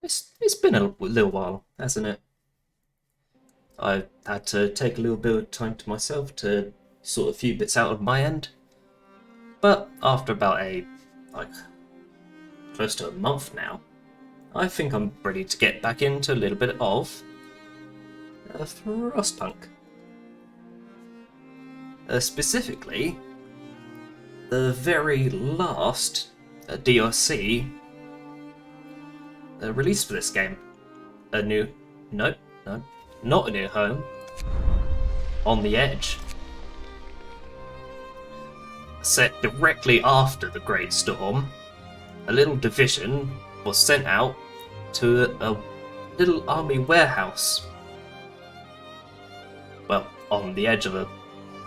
It's been a little while, hasn't it? I had to take a little bit of time to myself to sort a few bits out of my end. But after about like close to a month now, I think I'm ready to get back into a little bit of Frostpunk. Specifically, the very last DLC released for this game. No, not a new home. On the Edge. Set directly after the Great Storm, a little division was sent out to a little army warehouse. Well, on the edge of a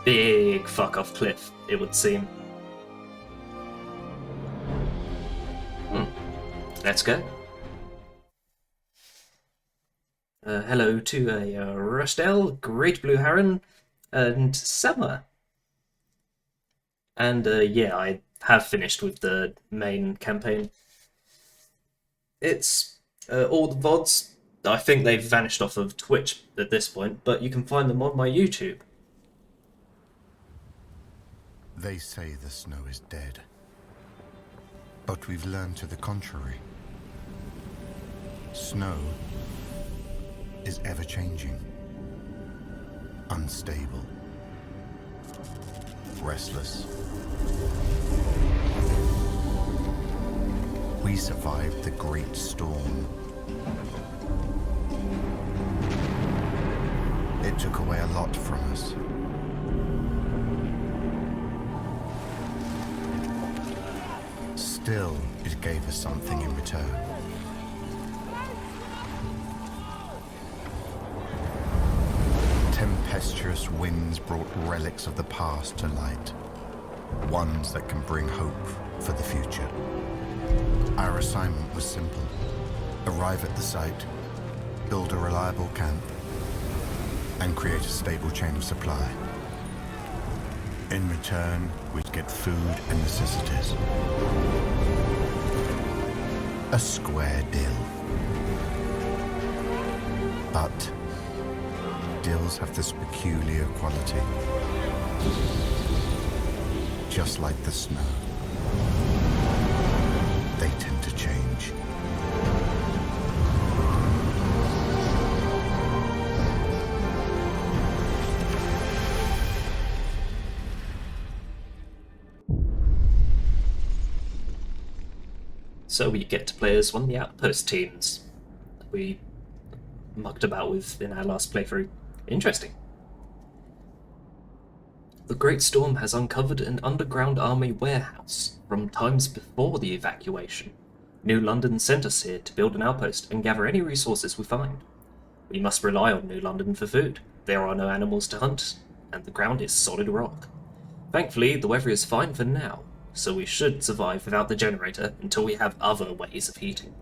big fuck-off cliff, it would seem. Let's go. Hello to Rushdell, Great Blue Heron, and Summer. And yeah, I have finished with the main campaign. It's all the vods. I think they've vanished off of Twitch at this point, but you can find them on my YouTube. They say the snow is dead, but we've learned to the contrary. Snow is ever-changing, unstable, restless. We survived the Great Storm. It took away a lot from us. Still, it gave us something in return. Tempestuous winds brought relics of the past to light. Ones that can bring hope for the future. Our assignment was simple. Arrive at the site, build a reliable camp, and create a stable chain of supply. In return, we'd get food and necessities. A square deal. But deals have this peculiar quality. Just like the snow. They tend to change. So we get to play as one of the outpost teams that we mucked about with in our last playthrough. Interesting. The Great Storm has uncovered an underground army warehouse from times before the evacuation. New London sent us here to build an outpost and gather any resources we find. We must rely on New London for food. There are no animals to hunt, and the ground is solid rock. Thankfully, the weather is fine for now, so we should survive without the generator until we have other ways of heating.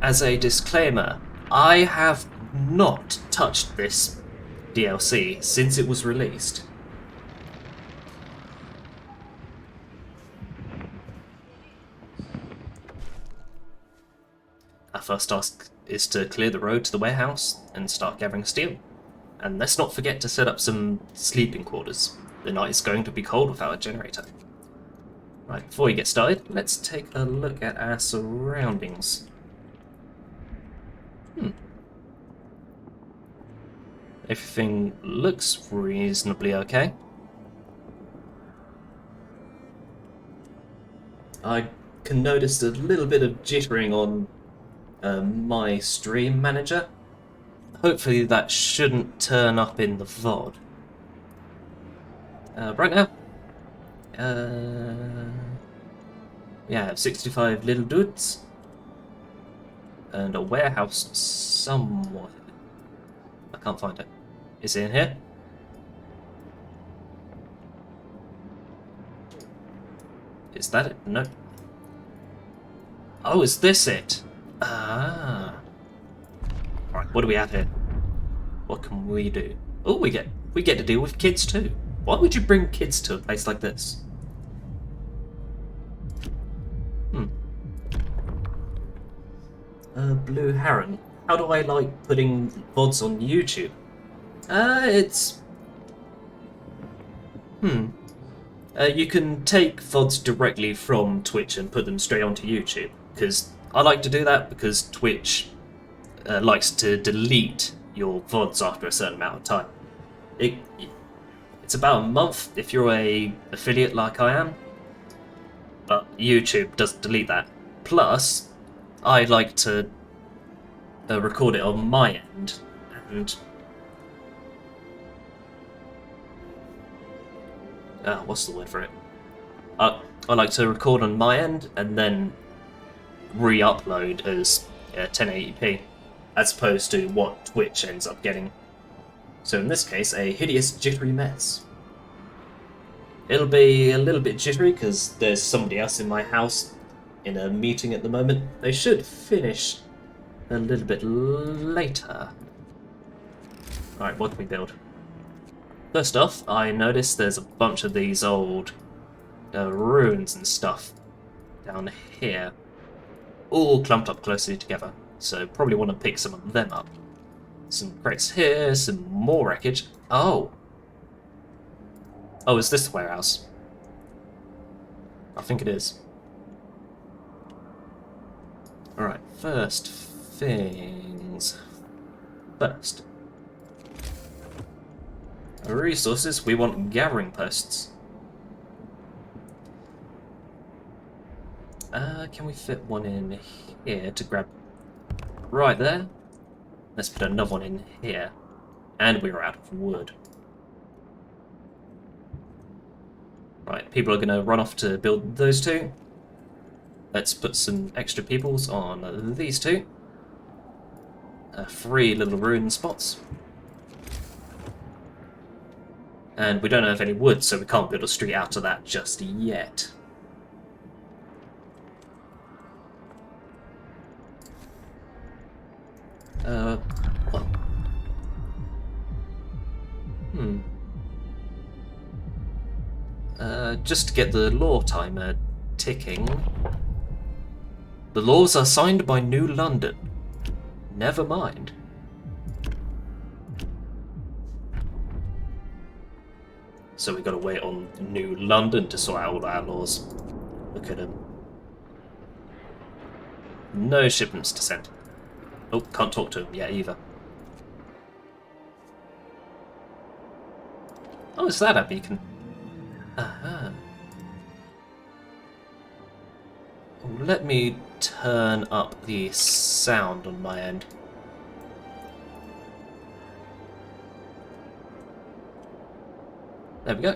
As a disclaimer, I have not touched this DLC since it was released. Our first task is to clear the road to the warehouse and start gathering steel. And let's not forget to set up some sleeping quarters. The night is going to be cold without a generator. Right, before we get started, let's take a look at our surroundings. Everything looks reasonably okay. I can notice a little bit of jittering on my stream manager. Hopefully that shouldn't turn up in the VOD. Right now, we have 65 little dudes and a warehouse somewhere. I can't find it. Is it in here? Is that it? No. Oh, is this it? Ah. Right, what do we have here? What can we do? Oh, we get to deal with kids too. Why would you bring kids to a place like this? Blue Heron. How do I like putting VODs on YouTube? It's... you can take VODs directly from Twitch and put them straight onto YouTube. Because I like to do that because Twitch likes to delete your VODs after a certain amount of time. It's about a month if you're a affiliate like I am, but YouTube doesn't delete that. Plus, I like to record it on my end, and what's the word for it? I like to record on my end and then re-upload as 1080p, as opposed to what Twitch ends up getting. So in this case, a hideous jittery mess. It'll be a little bit jittery because there's somebody else in my house in a meeting at the moment. They should finish a little bit later. Alright, what can we build? First off, I noticed there's a bunch of these old ruins and stuff down here, all clumped up closely together, so probably want to pick some of them up. Some crates here, some more wreckage. Oh! Oh, is this the warehouse? I think it is. Alright, first things first. Resources, we want gathering posts. Can we fit one in here to grab right there? Let's put another one in here. And we're out of wood. Right, people are going to run off to build those two. Let's put some extra peoples on these two. 3 little ruin spots. And we don't have any wood, so we can't build a street out of that just yet. Well. Just to get the law timer ticking. The laws are signed by New London. Never mind. So we gotta wait on New London to sort out all our laws. Look at them. No shipments to send. Oh, can't talk to him yet either. Oh, is that a beacon? Aha. Oh, let me turn up the sound on my end. There we go.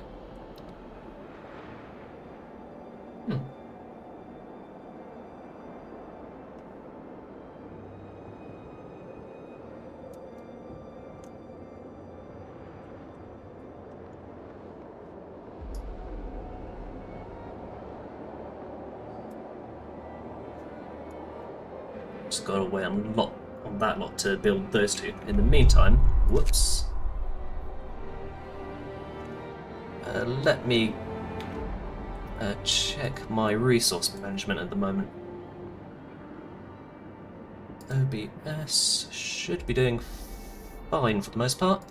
Just got to wait on that lot to build those two. In the meantime, whoops. Let me check my resource management at the moment. OBS should be doing fine for the most part.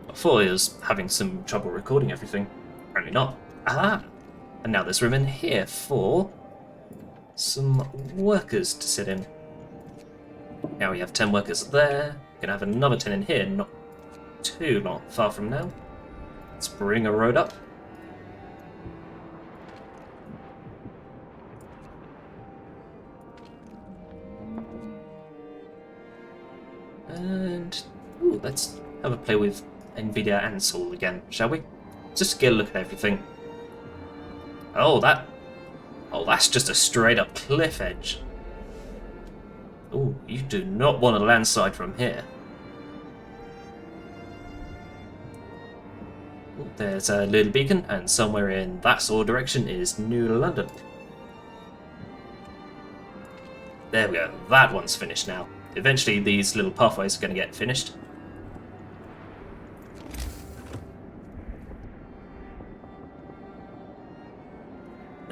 I thought I was having some trouble recording everything. Apparently not. Ah! And now there's room in here for some workers to sit in. Now we have 10 workers there. Gonna have another 10 in here, not far from now. Let's bring a road up. And ooh, let's have a play with NVIDIA Ansel again, shall we? Just to get a look at everything. Oh, that's just a straight up cliff edge. Oh, you do not want a landslide from here. Ooh, there's a little beacon, and somewhere in that sort of direction is New London. There we go, that one's finished now. Eventually these little pathways are going to get finished.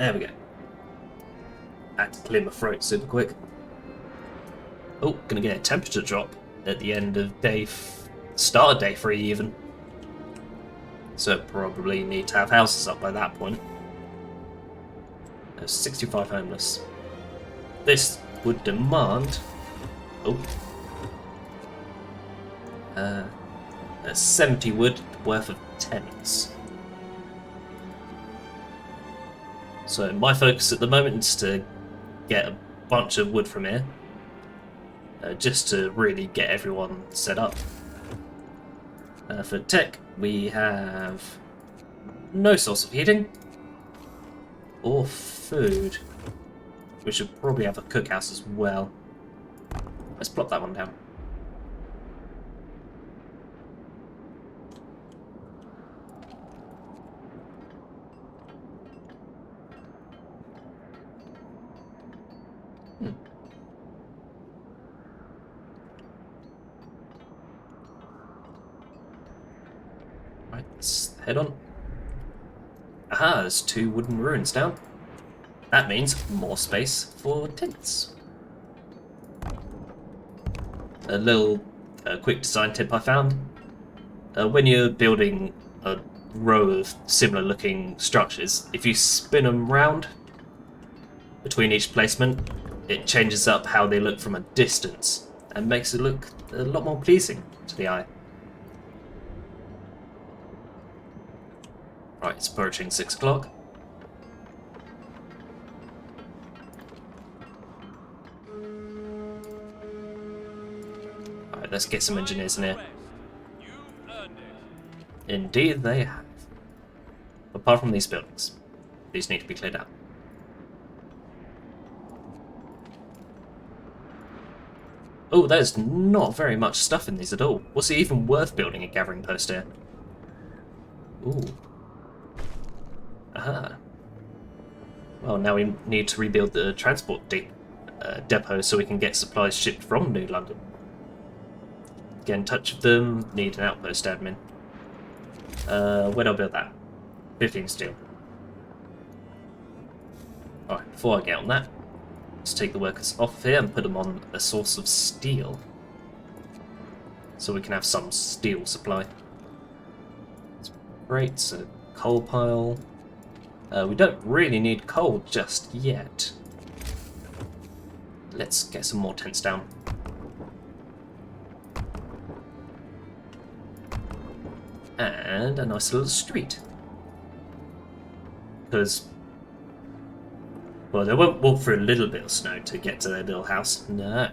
There we go. Had to clear my throat super quick. Oh, gonna get a temperature drop at the end of start of day 3 even. So probably need to have houses up by that point. There's 65 homeless. This would demand... Oh. 70 wood worth of tents. So my focus at the moment is to get a bunch of wood from here. Just to really get everyone set up. For tech, we have no source of heating or food. We should probably have a cookhouse as well. Let's plop that one down. Right, let's head on. Aha, there's 2 wooden ruins down. That means more space for tents. A little quick design tip I found. When you're building a row of similar looking structures, if you spin them round between each placement, it changes up how they look from a distance and makes it look a lot more pleasing to the eye. Right, it's approaching 6 o'clock. Alright, let's get some engineers in here. Indeed they have. Apart from these buildings. These need to be cleared out. Oh, there's not very much stuff in these at all. Was it even worth building a gathering post here? Ooh. Aha. Well, now we need to rebuild the transport depot so we can get supplies shipped from New London. Get in touch with them, need an outpost admin. Where'd I build that? 15 steel. Alright, before I get on that, let's take the workers off of here and put them on a source of steel. So we can have some steel supply. That's great, so coal pile. We don't really need coal just yet. Let's get some more tents down. And a nice little street. Because, well, they won't walk through a little bit of snow to get to their little house. No.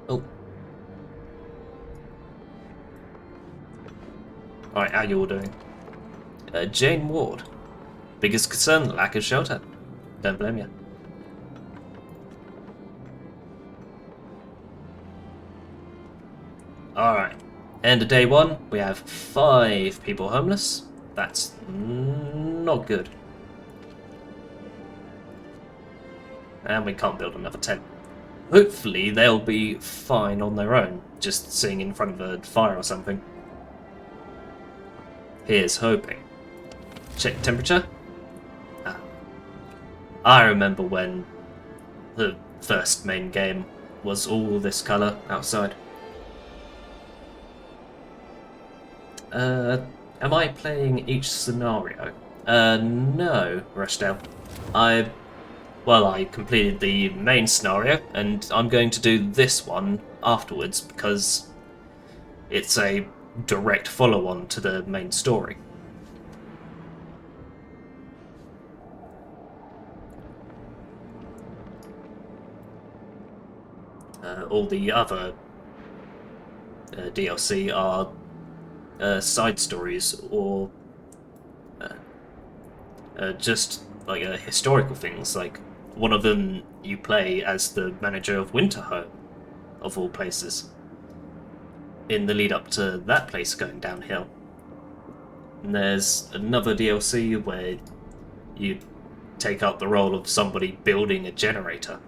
Oh. Alright, how you all doing? Jane Ward. Biggest concern, lack of shelter. Don't blame you. Alright, end of day 1, we have 5 people homeless. That's not good. And we can't build another tent. Hopefully they'll be fine on their own, just sitting in front of a fire or something. Here's hoping. Check temperature. Ah. I remember when the first main game was all this colour outside. Am I playing each scenario? No, Rushdale. I completed the main scenario, and I'm going to do this one afterwards because it's a direct follow-on to the main story. All the other DLC are side stories or just like historical things. Like one of them, you play as the manager of Winterhome, of all places, in the lead up to that place going downhill. And there's another DLC where you take up the role of somebody building a generator.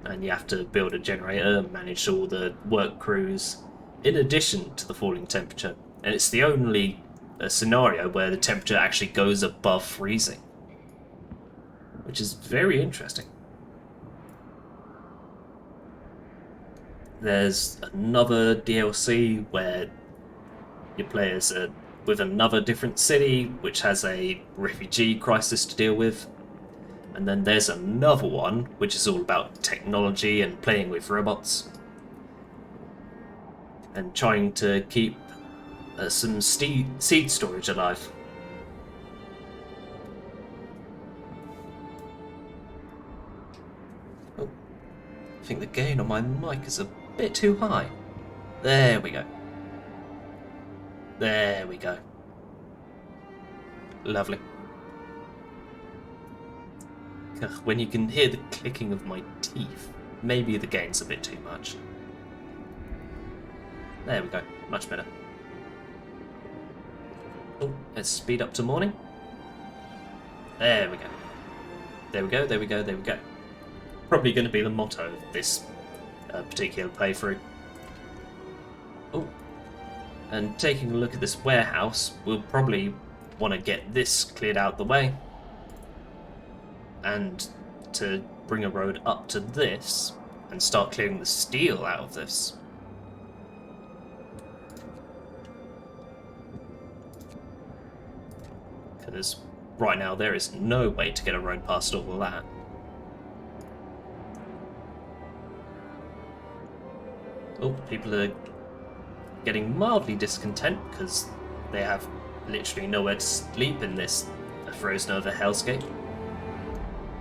And you have to build a generator, manage all the work crews, in addition to the falling temperature, And it's the only scenario where the temperature actually goes above freezing, which is very interesting. There's another DLC where your players are with another different city, which has a refugee crisis to deal with. And then there's another one, which is all about technology and playing with robots. And trying to keep some seed storage alive. Oh, I think the gain on my mic is a bit too high. There we go. There we go. Lovely. Ugh, when you can hear the clicking of my teeth, maybe the gain's a bit too much. There we go. Much better. Oh, let's speed up to morning. There we go. There we go, there we go, there we go. Probably going to be the motto of this particular playthrough. Oh, and taking a look at this warehouse, we'll probably want to get this cleared out the way. And to bring a road up to this and start clearing the steel out of this. Because right now there is no way to get a road past all of that. Oh, people are getting mildly discontent because they have literally nowhere to sleep in this frozen over hellscape.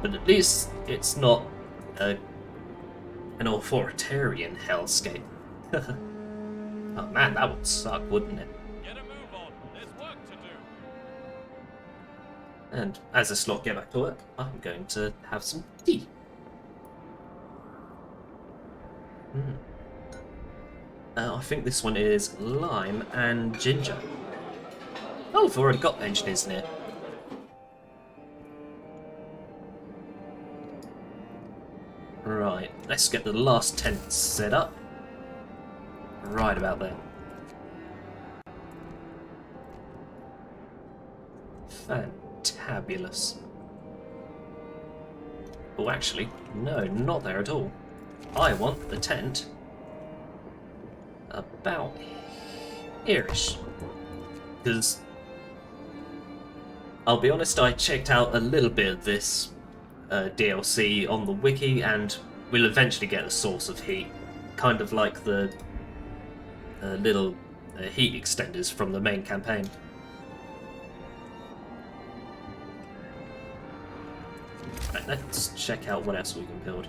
But at least it's not an authoritarian hellscape. Oh man, that would suck, wouldn't it? Get a move on. There's work to do. And as the slot get back to work, I'm going to have some tea. I think this one is lime and ginger. Oh, I've already got engineers in here. Right, let's get the last tent set up. Right about there. Fantabulous. Oh, actually, no, not there at all. I want the tent about here-ish. Because, I'll be honest, I checked out a little bit of this DLC on the wiki, and we'll eventually get a source of heat, kind of like the little heat extenders from the main campaign. Right, let's check out what else we can build.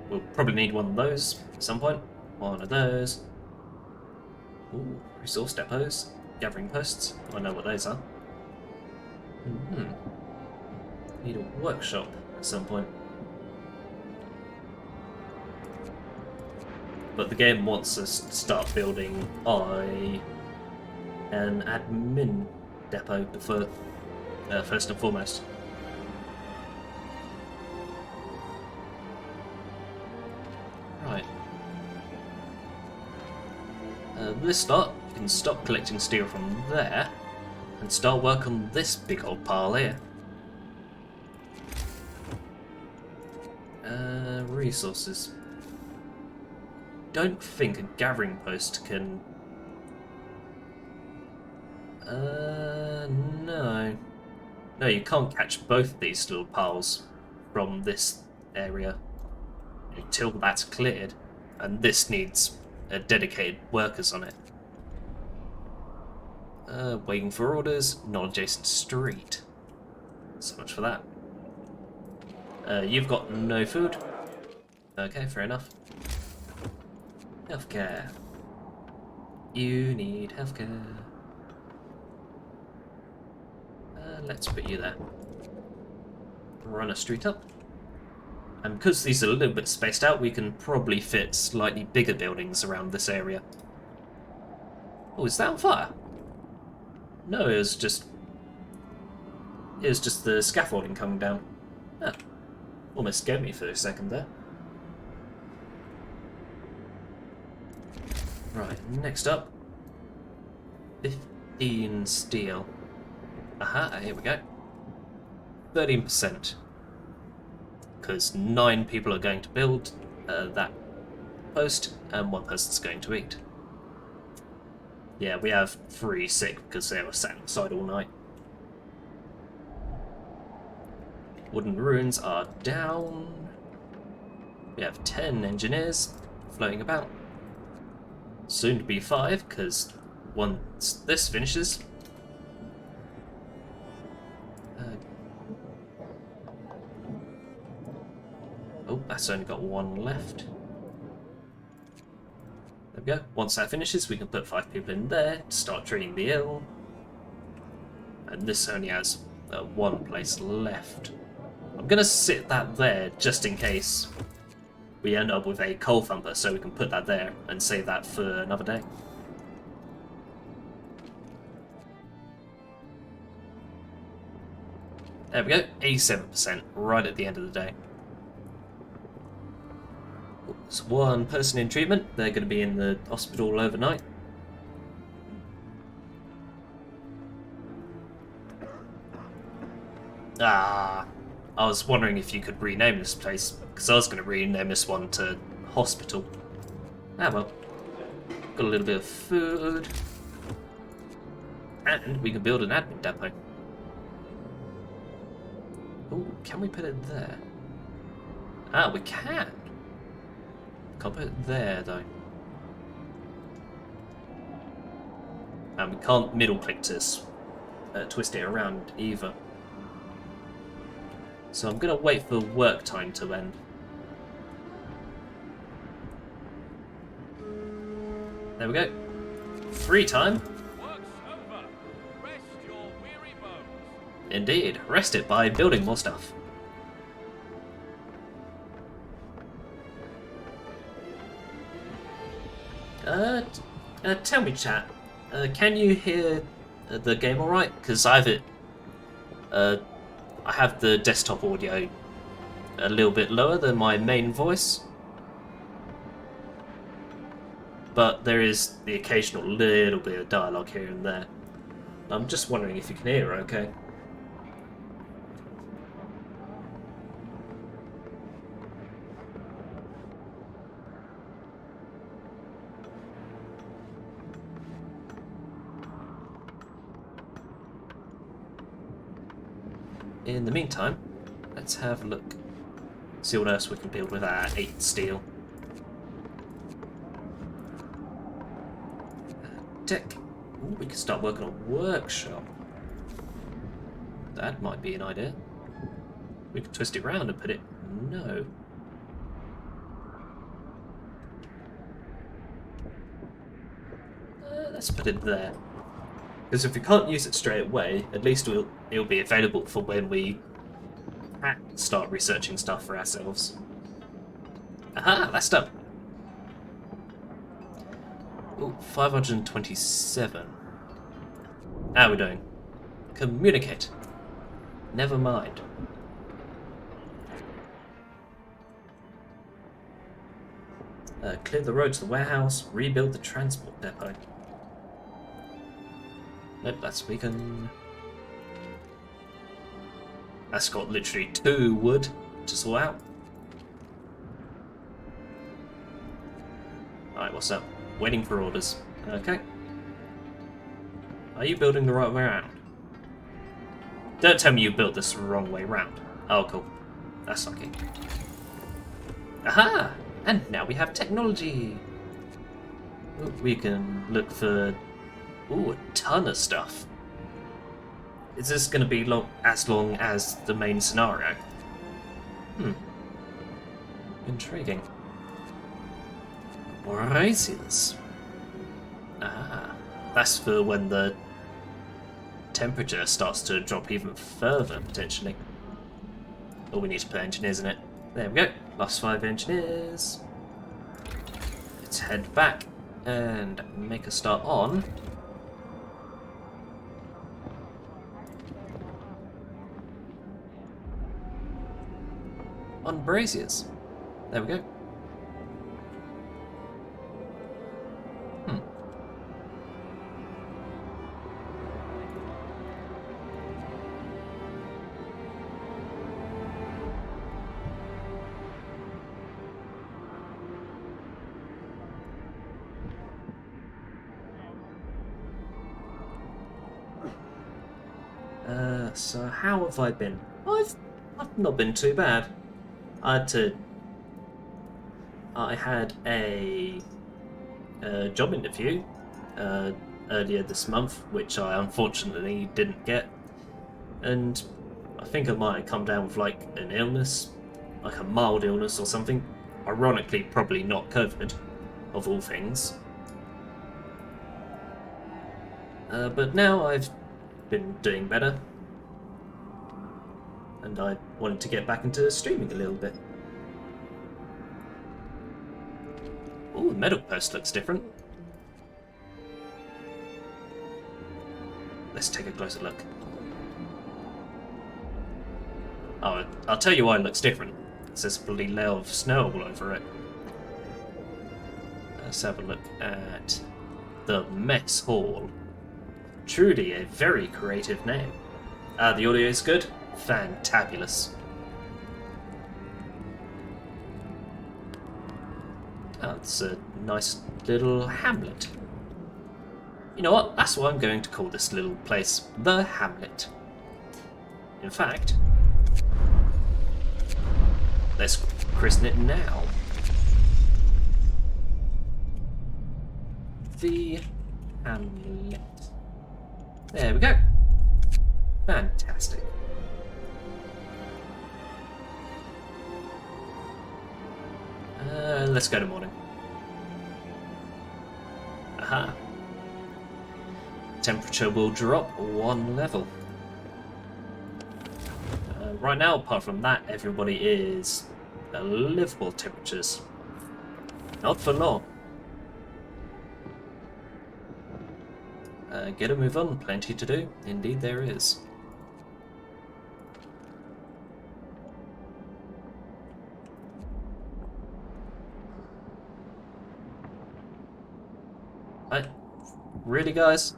We'll probably need one of those at some point. One of those. Ooh, resource depots, gathering posts. I know what those are. Need a workshop at some point. But the game wants us to start building an admin depot before, first and foremost. Right. This lot, you can stop collecting steel from there and start work on this big old pile here. Resources. Don't think a gathering post can... no. No, you can't catch both of these little piles from this area until that's cleared, and this needs dedicated workers on it. Waiting for orders, non-adjacent street. So much for that. You've got no food. Okay, fair enough. Healthcare. You need healthcare. Let's put you there. Run a street up. And because these are a little bit spaced out, we can probably fit slightly bigger buildings around this area. Oh, is that on fire? No, it was just the scaffolding coming down. Ah, almost scared me for a second there. Right, next up, 15 steel. Aha, here we go. 13%. Because 9 people are going to build that post, and 1 person's going to eat. Yeah, we have 3 sick because they were sat inside all night. Wooden ruins are down. We have 10 engineers floating about. Soon to be 5, because once this finishes... oh, that's only got 1 left. There we go. Once that finishes, we can put 5 people in there to start treating the ill. And this only has 1 place left. I'm going to sit that there just in case we end up with a coal thumper, so we can put that there and save that for another day. There we go, 87%, right at the end of the day. There's 1 person in treatment. They're going to be in the hospital overnight. Ah, I was wondering if you could rename this place, because I was going to rename this one to Hospital. Ah well. Got a little bit of food. And we can build an admin depot. Oh, can we put it there? Ah, we can! Can't put it there, though. And we can't middle click to twist it around either. So I'm going to wait for work time to end. There we go. Free time. Work's over. Rest your weary bones. Indeed. Rest it by building more stuff. Tell me, chat. Can you hear the game alright? Because I have it. I have the desktop audio a little bit lower than my main voice, but there is the occasional little bit of dialogue here and there. I'm just wondering if you can hear, okay? In the meantime, let's have a look. See what else we can build with our 8 steel. Deck. Ooh, we can start working on workshop. That might be an idea. We could twist it round and put it... no. Let's put it there. Because if we can't use it straight away, at least it'll be available for when we start researching stuff for ourselves. Aha, that's done. Ooh, 527. How are we doing? Communicate. Never mind. Clear the road to the warehouse, rebuild the transport depot. Nope, that's beacon. That's got literally 2 wood to sort out. Alright, what's up? Waiting for orders. Okay. Are you building the right way around? Don't tell me you built this the wrong way round. Oh, cool. That's lucky. Aha! And now we have technology! Ooh, we can look for... ooh, a ton of stuff. Is this going to be as long as the main scenario? Intriguing. Reins. Ah, that's for when the temperature starts to drop even further, potentially. Oh, we need to put engineers in it. There we go. Last 5 engineers. Let's head back and make a start on... on braziers. There we go. So how have I been? I've not been too bad. I had a job interview earlier this month, which I unfortunately didn't get, and I think I might have come down with like an illness, like a mild illness or something. Ironically, probably not COVID, of all things. But now I've been doing better, and I wanted to get back into streaming a little bit. Ooh, the metal post looks different. Let's take a closer look. Oh, I'll tell you why it looks different. There's a bloody layer of snow all over it. Let's have a look at the Mess Hall. Truly a very creative name. The audio is good? Fantabulous. That's a nice little hamlet. You know what? That's what I'm going to call this little place. The Hamlet. In fact, let's christen it now. The Hamlet. There we go. Fantastic. Let's go to morning. Aha. Temperature will drop 1 level. Right now, apart from that, everybody is at livable temperatures. Not for long. Get a move on, plenty to do. Indeed there is. Really, guys?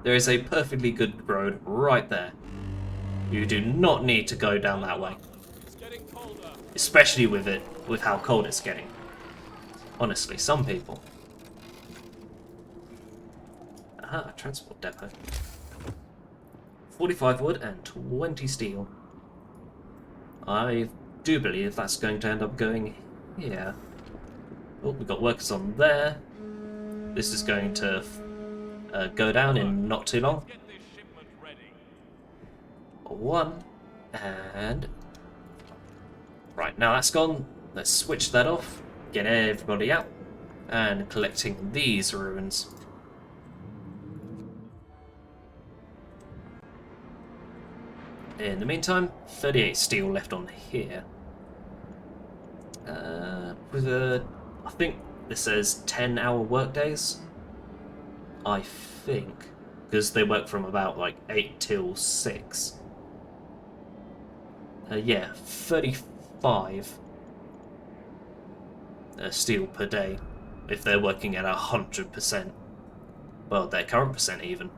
There is a perfectly good road right there. You do not need to go down that way. It's getting colder. Especially with how cold it's getting. Honestly, some people. Aha, transport depot. 45 wood and 20 steel. I do believe that's going to end up going here. Oh, we've got workers on there. This is going to go down in not too long. Get this shipment ready. 1 and... Right, now that's gone. Let's switch that off. Get everybody out. And collecting these ruins. In the meantime, 38 steel left on here. I think this says 10-hour workdays. I think, because they work from about like 8 till 6. Yeah, 35 steel per day if they're working at 100%. Well, their current percent even.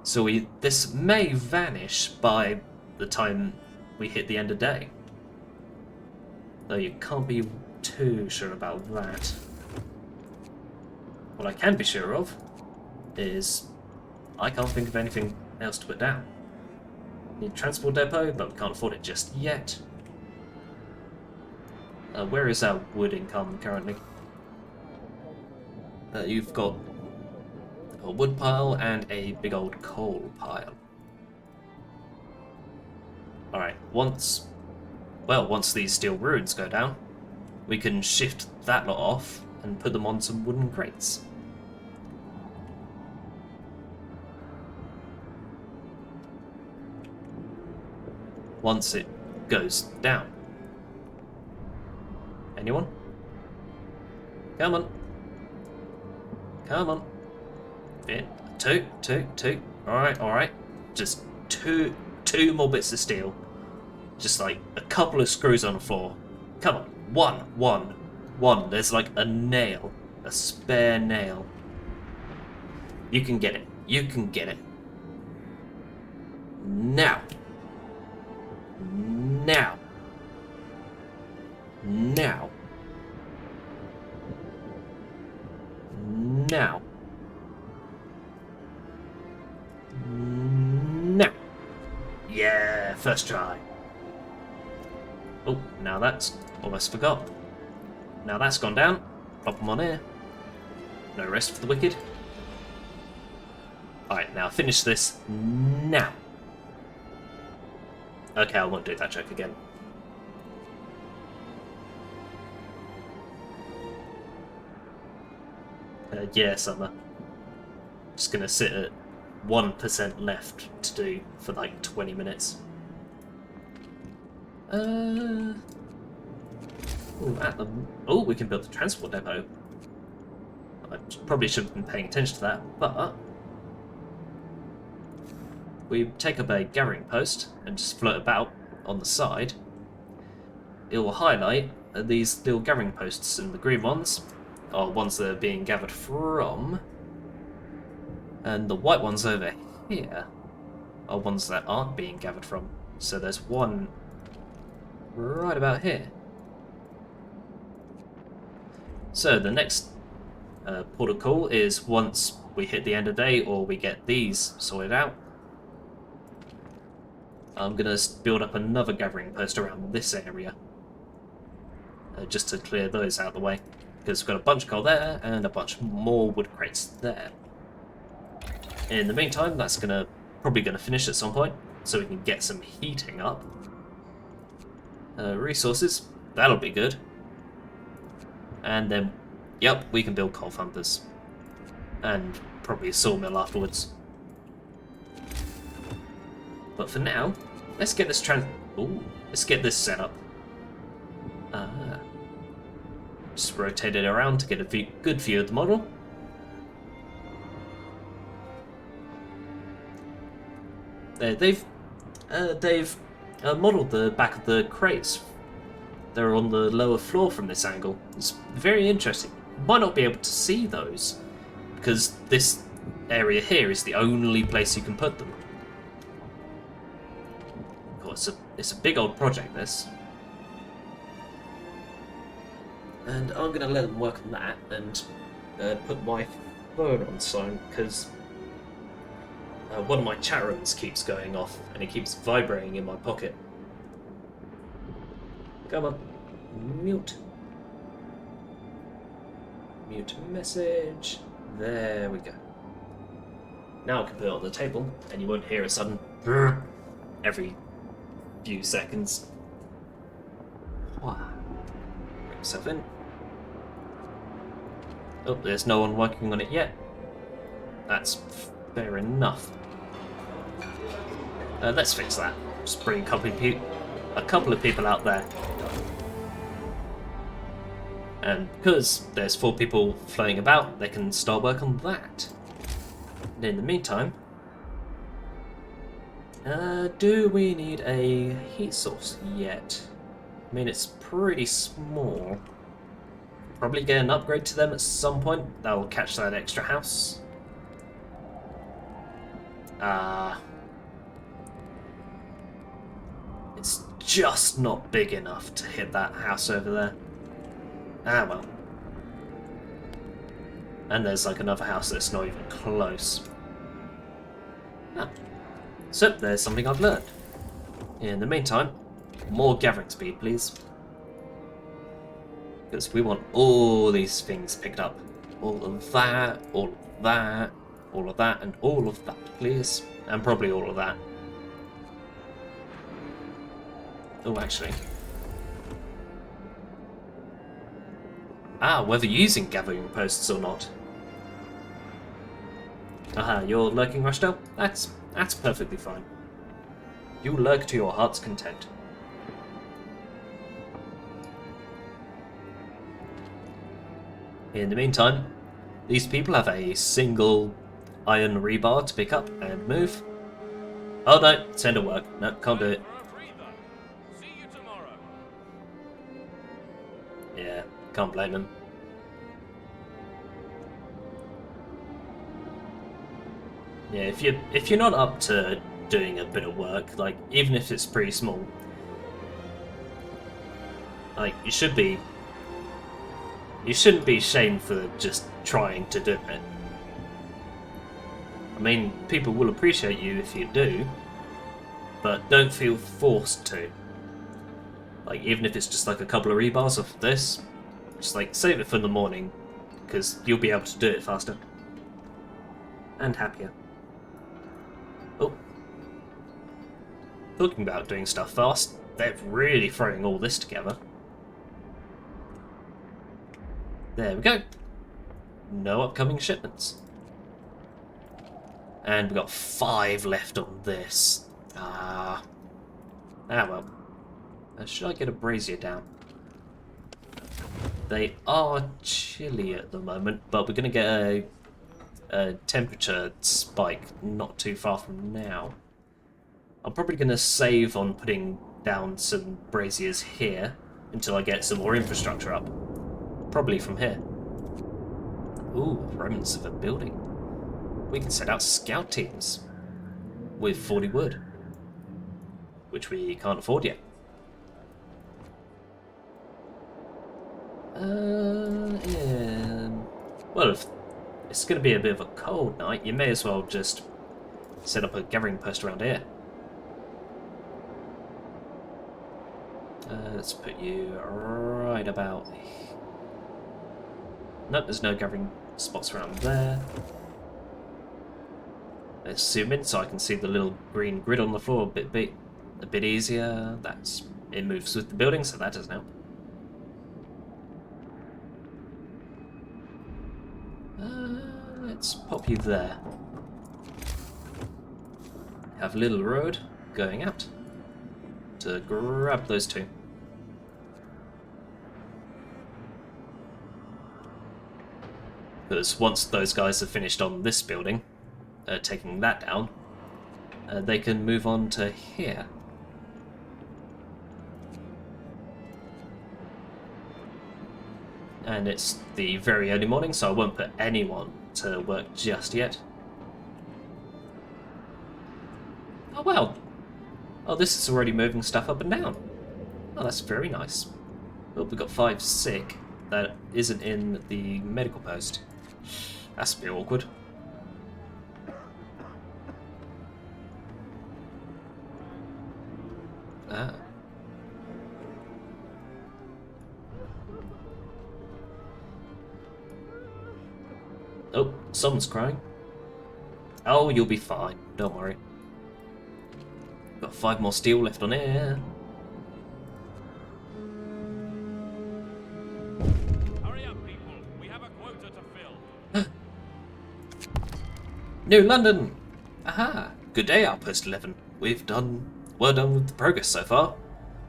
So this may vanish by the time we hit the end of day. Though you can't be too sure about that. What I can be sure of is I can't think of anything else to put down. Need transport depot, but we can't afford it just yet. Where is our wood income currently? You've got a wood pile and a big old coal pile. Alright, once these steel ruins go down, we can shift that lot off and put them on some wooden crates. Once it goes down. Anyone? Come on. Come on. Yeah. Two. Alright. Just two more bits of steel. Just like a couple of screws on the floor. Come on. One. There's like a nail. A spare nail. You can get it. Now. Yeah, first try. Oh, now that's... almost forgot. Now that's gone down. Plop them on here. No rest for the wicked. Alright, now finish this now. Okay, I won't do that joke again. Yeah, Summer. Just gonna sit at 1% left to do for like 20 minutes. Ooh, we can build the transport depot. I probably should have been paying attention to that, but we take up a gathering post and just float about on the side. It will highlight these little gathering posts, and the green ones are ones that are being gathered from, and the white ones over here are ones that aren't being gathered from. So there's one right about here. So the next port of call is once we hit the end of day or we get these sorted out. I'm going to build up another gathering post around this area. Just to clear those out of the way. Because we've got a bunch of coal there and a bunch more wood crates there. In the meantime, that's probably going to finish at some point, so we can get some heating up. Resources, that'll be good. And then, yep, we can build coal thumpers. And probably a sawmill afterwards. But for now, let's get this let's get this set up. Just rotate it around to get a good view of the model. They've modelled the back of the crates. They're on the lower floor from this angle. It's very interesting. You might not be able to see those because this area here is the only place you can put them. Of course, it's a big old project, this. And I'm going to let them work on that and put my phone on silent because one of my chat rooms keeps going off and it keeps vibrating in my pocket. Come on. Mute. Mute message. There we go. Now I can put it on the table and you won't hear a sudden brrr every few seconds. Bring yourself in. Oh, there's no one working on it yet. That's fair enough. Let's fix that. Just bring a couple of people out there. And because there's 4 people floating about, they can start work on that. And in the meantime, do we need a heat source yet? I mean, it's pretty small. Probably get an upgrade to them at some point. That will catch that extra house. It's just not big enough to hit that house over there. Ah, well. And there's like another house that's not even close. Ah. So, there's something I've learned. In the meantime, more gathering speed, please. Because we want all these things picked up. All of that, all of that, all of that, and all of that, please. And probably all of that. Oh, actually. Whether using gathering posts or not. Aha, you're lurking, Rushdale? That's perfectly fine. You lurk to your heart's content. In the meantime, these people have a single iron rebar to pick up and move. Oh no, it's end of work. No, can't do it. See you tomorrow. Yeah, can't blame them. Yeah, if you're not up to doing a bit of work, like even if it's pretty small, like you shouldn't be shamed for just trying to do it. I mean, people will appreciate you if you do, but don't feel forced to. Like, even if it's just like a couple of rebars of this, just like save it for the morning, because you'll be able to do it faster. And happier. Oh. Talking about doing stuff fast, they're really throwing all this together. There we go. No upcoming shipments. And we've got 5 left on this. Well. Should I get a brazier down? They are chilly at the moment, but we're going to get a temperature spike not too far from now. I'm probably going to save on putting down some braziers here until I get some more infrastructure up. Probably from here. Ooh, remnants of a building. We can set out scout teams with 40 wood, which we can't afford yet. Yeah. Well, if it's going to be a bit of a cold night, you may as well just set up a gathering post around here. Let's put you right about... Nope, there's no gathering spots around there. Let's zoom in so I can see the little green grid on the floor a bit easier. It moves with the building, so that doesn't help. Let's pop you there. Have a little road going out to grab those 2. Because once those guys have finished on this building, taking that down, they can move on to here. And it's the very early morning, so I won't put anyone to work just yet. Oh well. Oh, this is already moving stuff up and down. Oh, that's very nice. Oh, we've got 5 sick that isn't in the medical post. That's a bit awkward. Ah. Oh, someone's crying. Oh, you'll be fine. Don't worry. Got 5 more steel left on here. Hurry up, people. We have a quota to fill. New London! Aha! Good day, Outpost 11. We're done with the progress so far.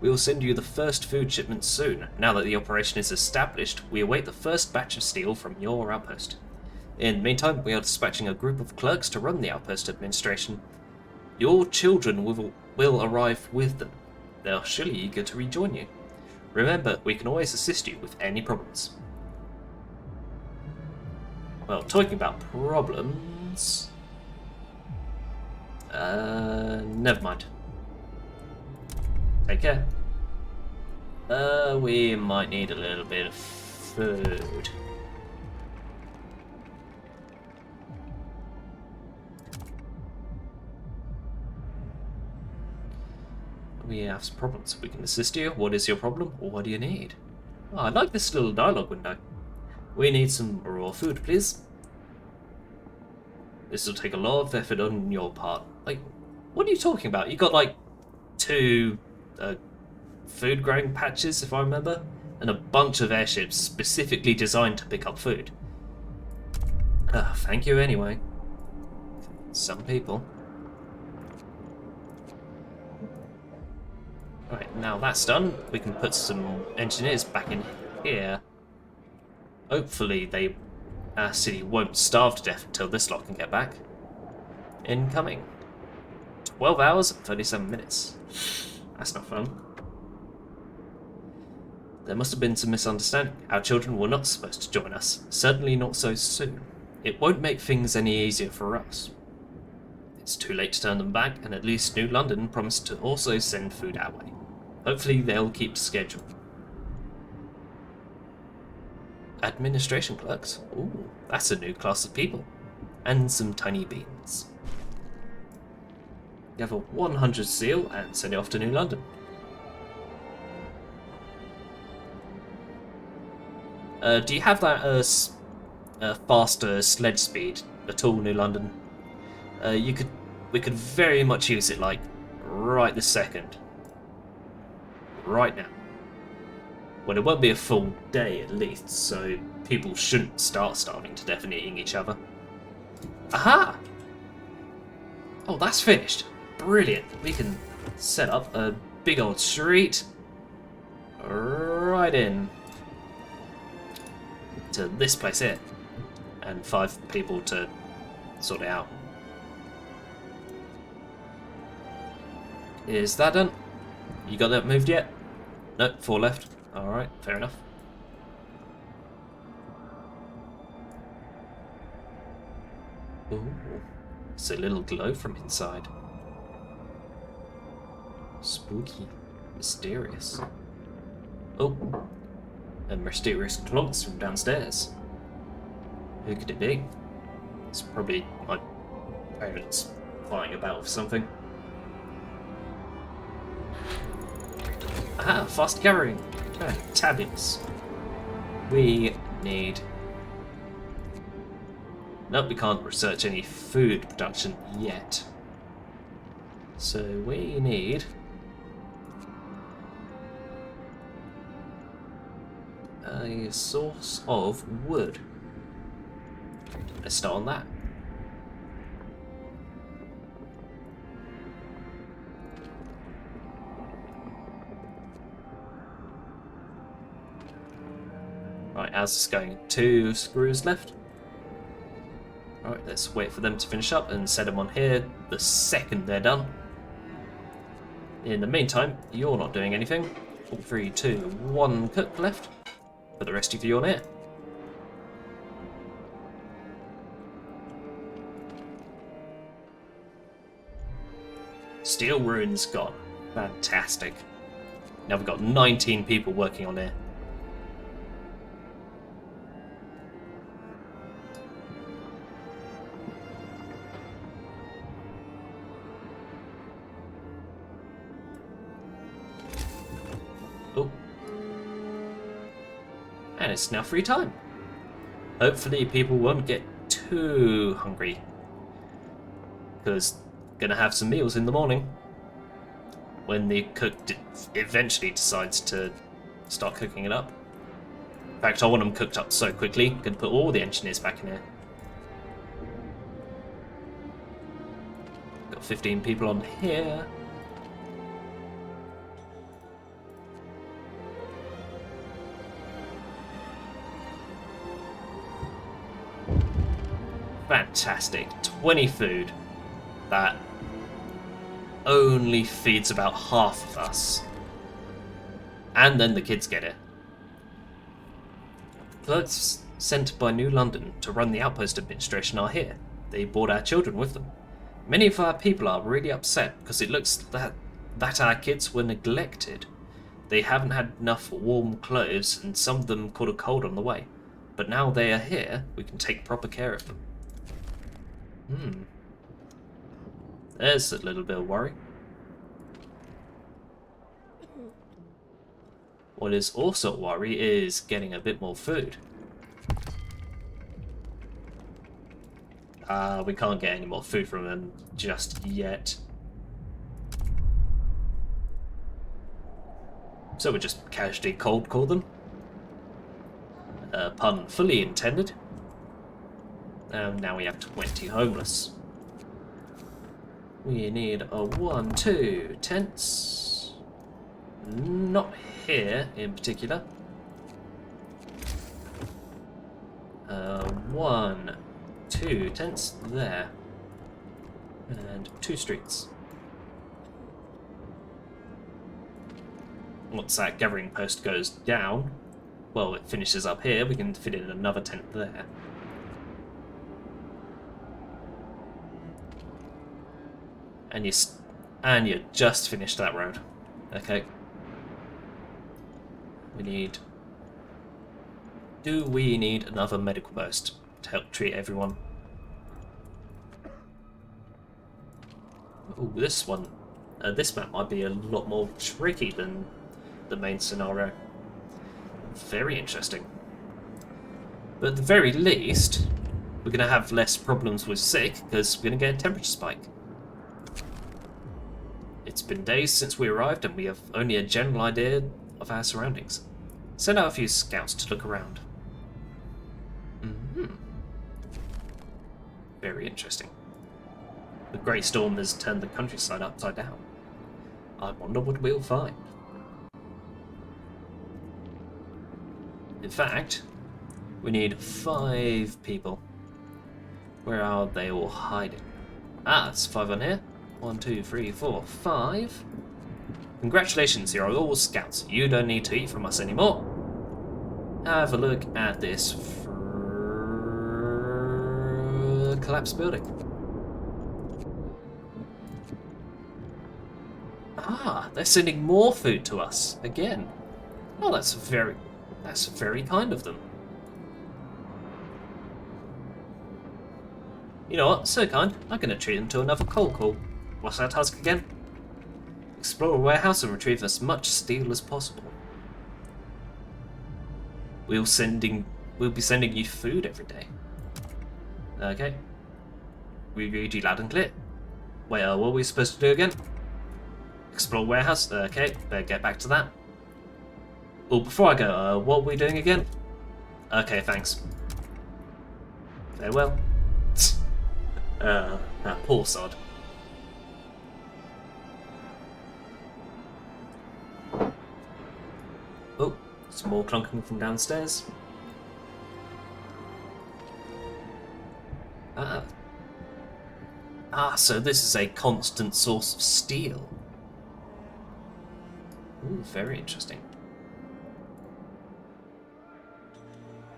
We will send you the first food shipment soon. Now that the operation is established, we await the first batch of steel from your outpost. In the meantime, we are dispatching a group of clerks to run the outpost administration. Your children will arrive with them. They are surely eager to rejoin you. Remember, we can always assist you with any problems. Well, talking about problems... never mind. Take care. We might need a little bit of food. We have some problems. We can assist you. What is your problem, or what do you need? Oh, I like this little dialogue window. We need some raw food, please. This will take a lot of effort on your part. Like, what are you talking about? You got like 2 food growing patches, if I remember, and a bunch of airships specifically designed to pick up food. Thank you anyway. Some people. Right, now that's done, we can put some engineers back in here. Hopefully our city won't starve to death until this lot can get back. Incoming. 12 hours and 37 minutes. That's not fun. There must have been some misunderstanding. Our children were not supposed to join us. Certainly not so soon. It won't make things any easier for us. It's too late to turn them back, and at least New London promised to also send food our way. Hopefully they'll keep to schedule. Administration clerks? Ooh, that's a new class of people. And some tiny beans. Gather 100 seal and send it off to New London. Do you have that faster sledge speed at all, New London? We could very much use it, like, right this second. Right now. Well, it won't be a full day at least, so people shouldn't start starving to death and eating each other. Aha! Oh, that's finished. Brilliant. We can set up a big old street right in to this place here, and 5 people to sort it out. Is that done? You got that moved yet? No, 4 left. Alright, fair enough. Ooh, it's a little glow from inside. Spooky. Mysterious. Oh, and mysterious clogs from downstairs. Who could it be? It's probably my parents flying about for something. Ah, fast gathering. Ah, tabulous. We need... Nope, we can't research any food production yet. So we need... a source of wood. Let's start on that. Right, how's this going? 2 screws left. Alright, let's wait for them to finish up and set them on here the second they're done. In the meantime, you're not doing anything. 4, 3, 2, 1 cook left. Put the rest of you on here. Steel ruins gone. Fantastic. Now we've got 19 people working on here. Oh. And it's now free time. Hopefully people won't get too hungry, because gonna have some meals in the morning when the cook eventually decides to start cooking it up. In fact, I want them cooked up so quickly, I'm gonna put all the engineers back in here. Got 15 people on here. Fantastic. 20 food. That only feeds about half of us. And then the kids get it. Clerks sent by New London to run the outpost administration are here. They brought our children with them. Many of our people are really upset because it looks that our kids were neglected. They haven't had enough warm clothes and some of them caught a cold on the way. But now they are here, we can take proper care of them. There's a little bit of worry. What is also a worry is getting a bit more food. We can't get any more food from them just yet. So we just casually cold call them. Pun fully intended. And now we have 20 homeless. We need a 1, 2 tents. Not here in particular. 1, 2 tents there. And 2 streets. Once that gathering post goes down, well, it finishes up here, we can fit in another tent there. And you just finished that road. Okay. Do we need another medical post to help treat everyone? Oh, this one. This map might be a lot more tricky than the main scenario. Very interesting. But at the very least, we're going to have less problems with sick, because we're going to get a temperature spike. It's been days since we arrived, and we have only a general idea of our surroundings. Send out a few scouts to look around. Very interesting. The Great Storm has turned the countryside upside down. I wonder what we'll find. In fact, we need 5 people. Where are they all hiding? Ah, it's 5 on here. 1, 2, 3, 4, 5. Congratulations, you're all scouts. You don't need to eat from us anymore. Have a look at this collapsed building. Ah, they're sending more food to us again. Oh, that's very kind of them. You know what? So kind. I'm going to treat them to another coal call. What's our task again? Explore a warehouse and retrieve as much steel as possible. We'll be sending you food every day. Okay. We read you loud and clear. Wait, what are we supposed to do again? Explore warehouse. Okay, better get back to that. Oh, before I go, what are we doing again? Okay, thanks. Farewell. Poor sod. Oh, some more clunking from downstairs. So this is a constant source of steel. Ooh, very interesting.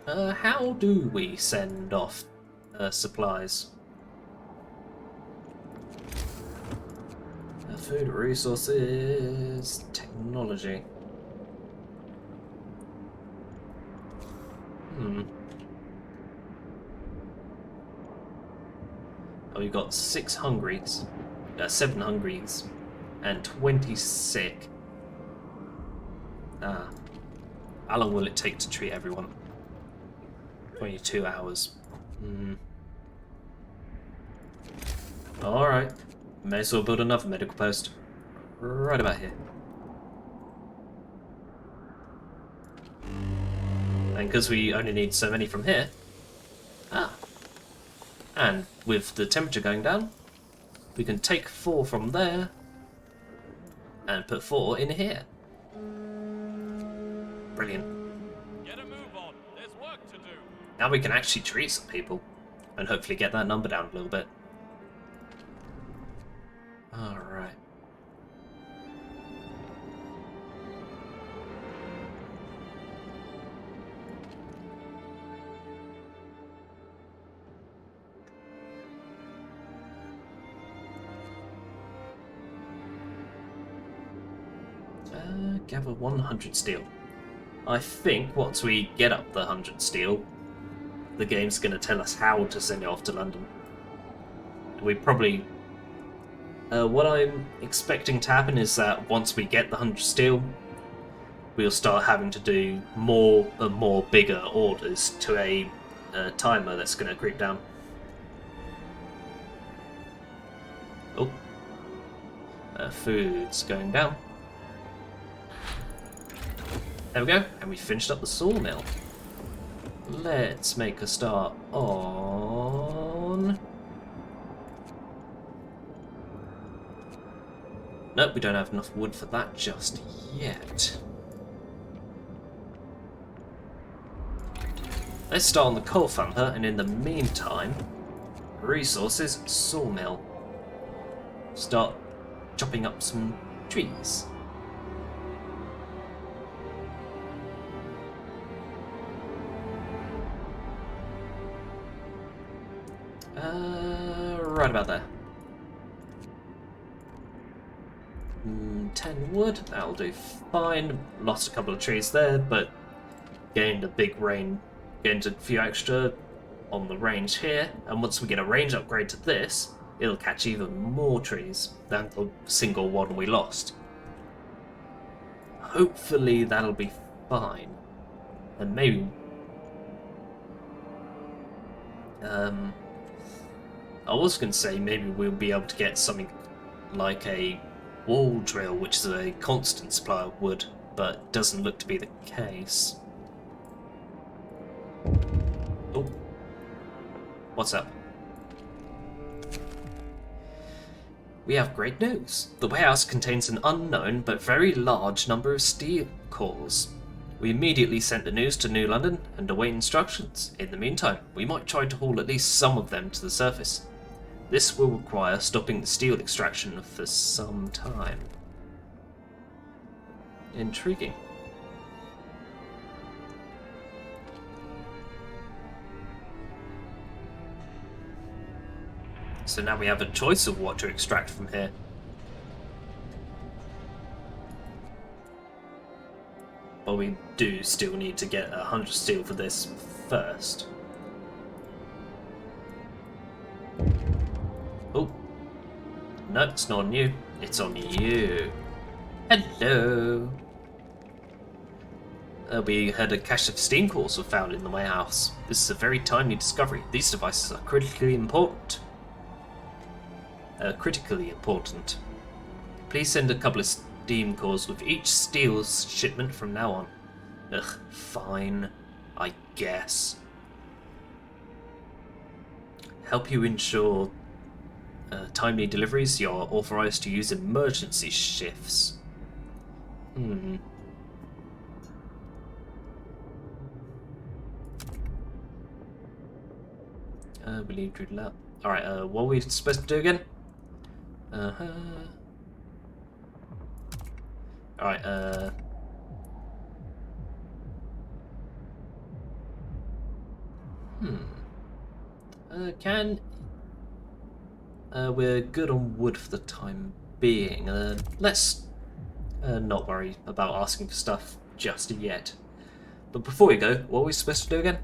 How do we send off supplies? Food, resources, technology. Oh, we've got 6 hungries, 7 hungries, and 20 sick. How long will it take to treat everyone? 22 hours. Alright. May as well build another medical post. Right about here. And because we only need so many from here... And with the temperature going down, we can take 4 from there and put 4 in here. Brilliant. Get a move on. There's work to do. Now we can actually treat some people and hopefully get that number down a little bit. Alright. Gather 100 steel. I think once we get up the 100 steel, the game's going to tell us how to send it off to London. We probably... what I'm expecting to happen is that once we get the 100 steel, we'll start having to do more and more bigger orders to a timer that's going to creep down. Oh. Food's going down. There we go, and we finished up the sawmill. Let's make a start on... Nope, we don't have enough wood for that just yet. Let's start on the coal thumper, and in the meantime, resources, sawmill. Start chopping up some trees. Right about there. 10 wood, that'll do fine. Lost a couple of trees there, but gained a big gained a few extra on the range here. And once we get a range upgrade to this, It'll catch even more trees than the single one we lost. Hopefully that'll be fine. And maybe... I was going to say maybe we'll be able to get something like a wall drill, which is a constant supply of wood, but doesn't look to be the case. Oh. What's up? We have great news. The warehouse contains an unknown but very large number of steel cores. We immediately sent the news to New London and await instructions. In the meantime, we might try to haul at least some of them to the surface. This will require stopping the steel extraction for some time. Intriguing. So now we have a choice of what to extract from here. But we do still need to get 100 steel for this first. Oh. No, it's not on you. It's on you. Hello. We had a cache of steam cores were found in the warehouse. This is a very timely discovery. These devices are critically important. Please send a couple of steam cores with each steel shipment from now on. Ugh, fine, I guess. Help you ensure timely deliveries. You're authorized to use emergency shifts. We need to do that. Alright, what are we supposed to do again? Alright, we're good on wood for the time being. Let's not worry about asking for stuff just yet. But before we go, what are we supposed to do again?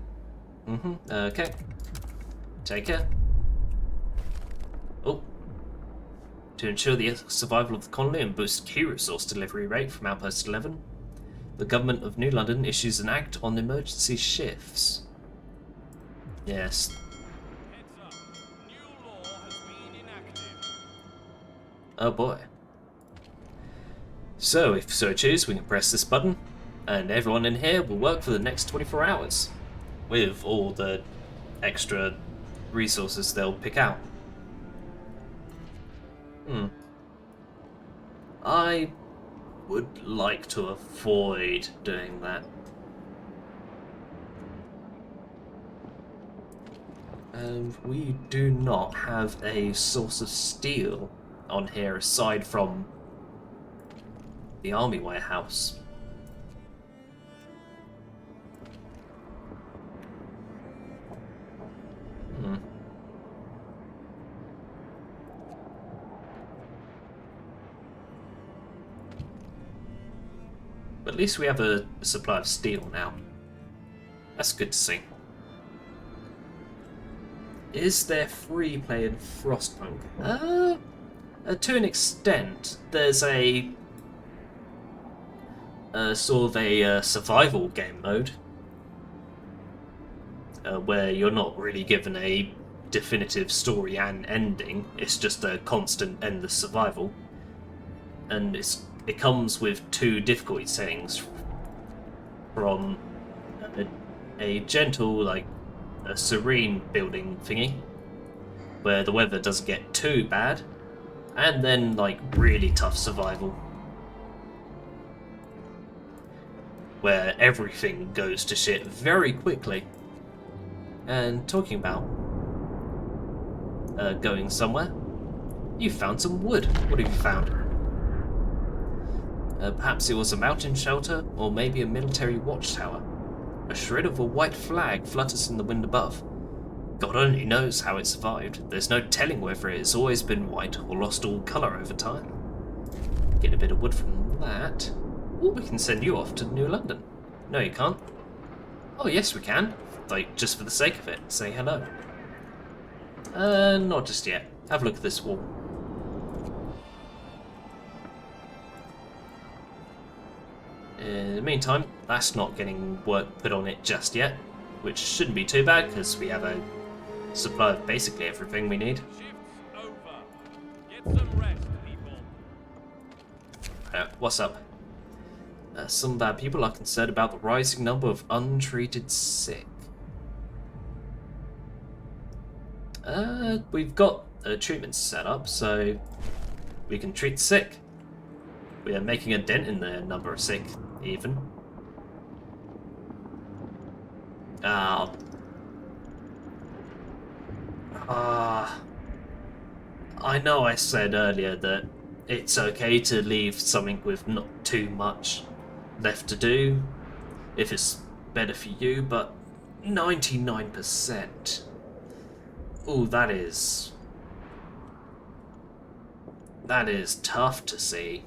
Okay. Take care. Oh. To ensure the survival of the colony and boost key resource delivery rate from Outpost 11, the government of New London issues an act on emergency shifts. Yes. Heads up. New law has been enacted. Oh boy. So, if so choose, we can press this button, and everyone in here will work for the next 24 hours, with all the extra resources they'll pick out. I would like to avoid doing that. We do not have a source of steel on here aside from the army warehouse. But at least we have a supply of steel now. That's good to see. Is there free play in Frostpunk? To an extent. There's a sort of a survival game mode where you're not really given a definitive story and ending. It's just a constant endless survival, and it comes with 2 difficulty settings, from a gentle, like a serene building thingy, where the weather doesn't get too bad, and then like really tough survival, where everything goes to shit very quickly. And talking about going somewhere, you found some wood. What have you found? Perhaps it was a mountain shelter, or maybe a military watchtower. A shred of a white flag flutters in the wind above. God only knows how it survived. There's no telling whether it has always been white or lost all colour over time. Get a bit of wood from that. Or we can send you off to New London. No, you can't. Oh, yes, we can. Like, just for the sake of it. Say hello. Not just yet. Have a look at this wall. In the meantime, that's not getting work put on it just yet, which shouldn't be too bad because we have a supply of basically everything we need. Shift's over. Get some rest, people. What's up? Some bad people are concerned about the rising number of untreated sick. We've got a treatment set up, so we can treat sick. We are making a dent in the number of sick, even. I know I said earlier that it's okay to leave something with not too much left to do, if it's better for you, but 99%. Ooh, that is tough to see.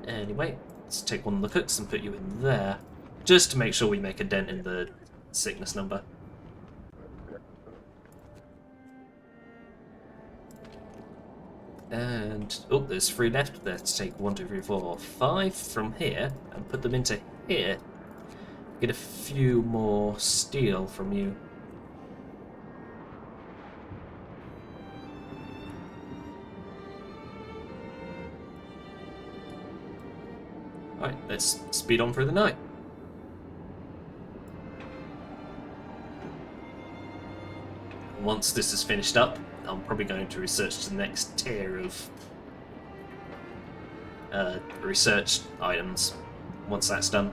Anyway, let's take one of the cooks and put you in there, just to make sure we make a dent in the sickness number. And, oh, there's 3 left. Let's take 1, 2, 3, 4, 5 from here and put them into here. Get a few more steel from you. Alright, let's speed on through the night. Once this is finished up, I'm probably going to research the next tier of research items once that's done.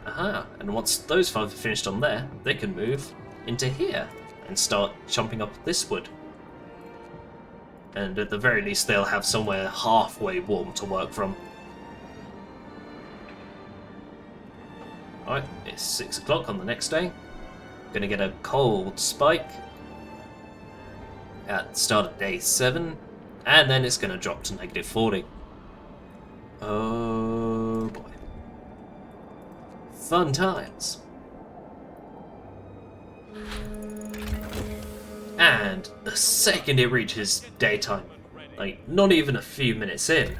Aha, and once those 5 are finished on there, they can move into here and start chomping up this wood. And at the very least, they'll have somewhere halfway warm to work from. Alright, it's 6 o'clock on the next day. Gonna get a cold spike at the start of day 7, and then it's gonna drop to negative 40. Oh boy. Fun times. And the second it reaches daytime, like not even a few minutes in,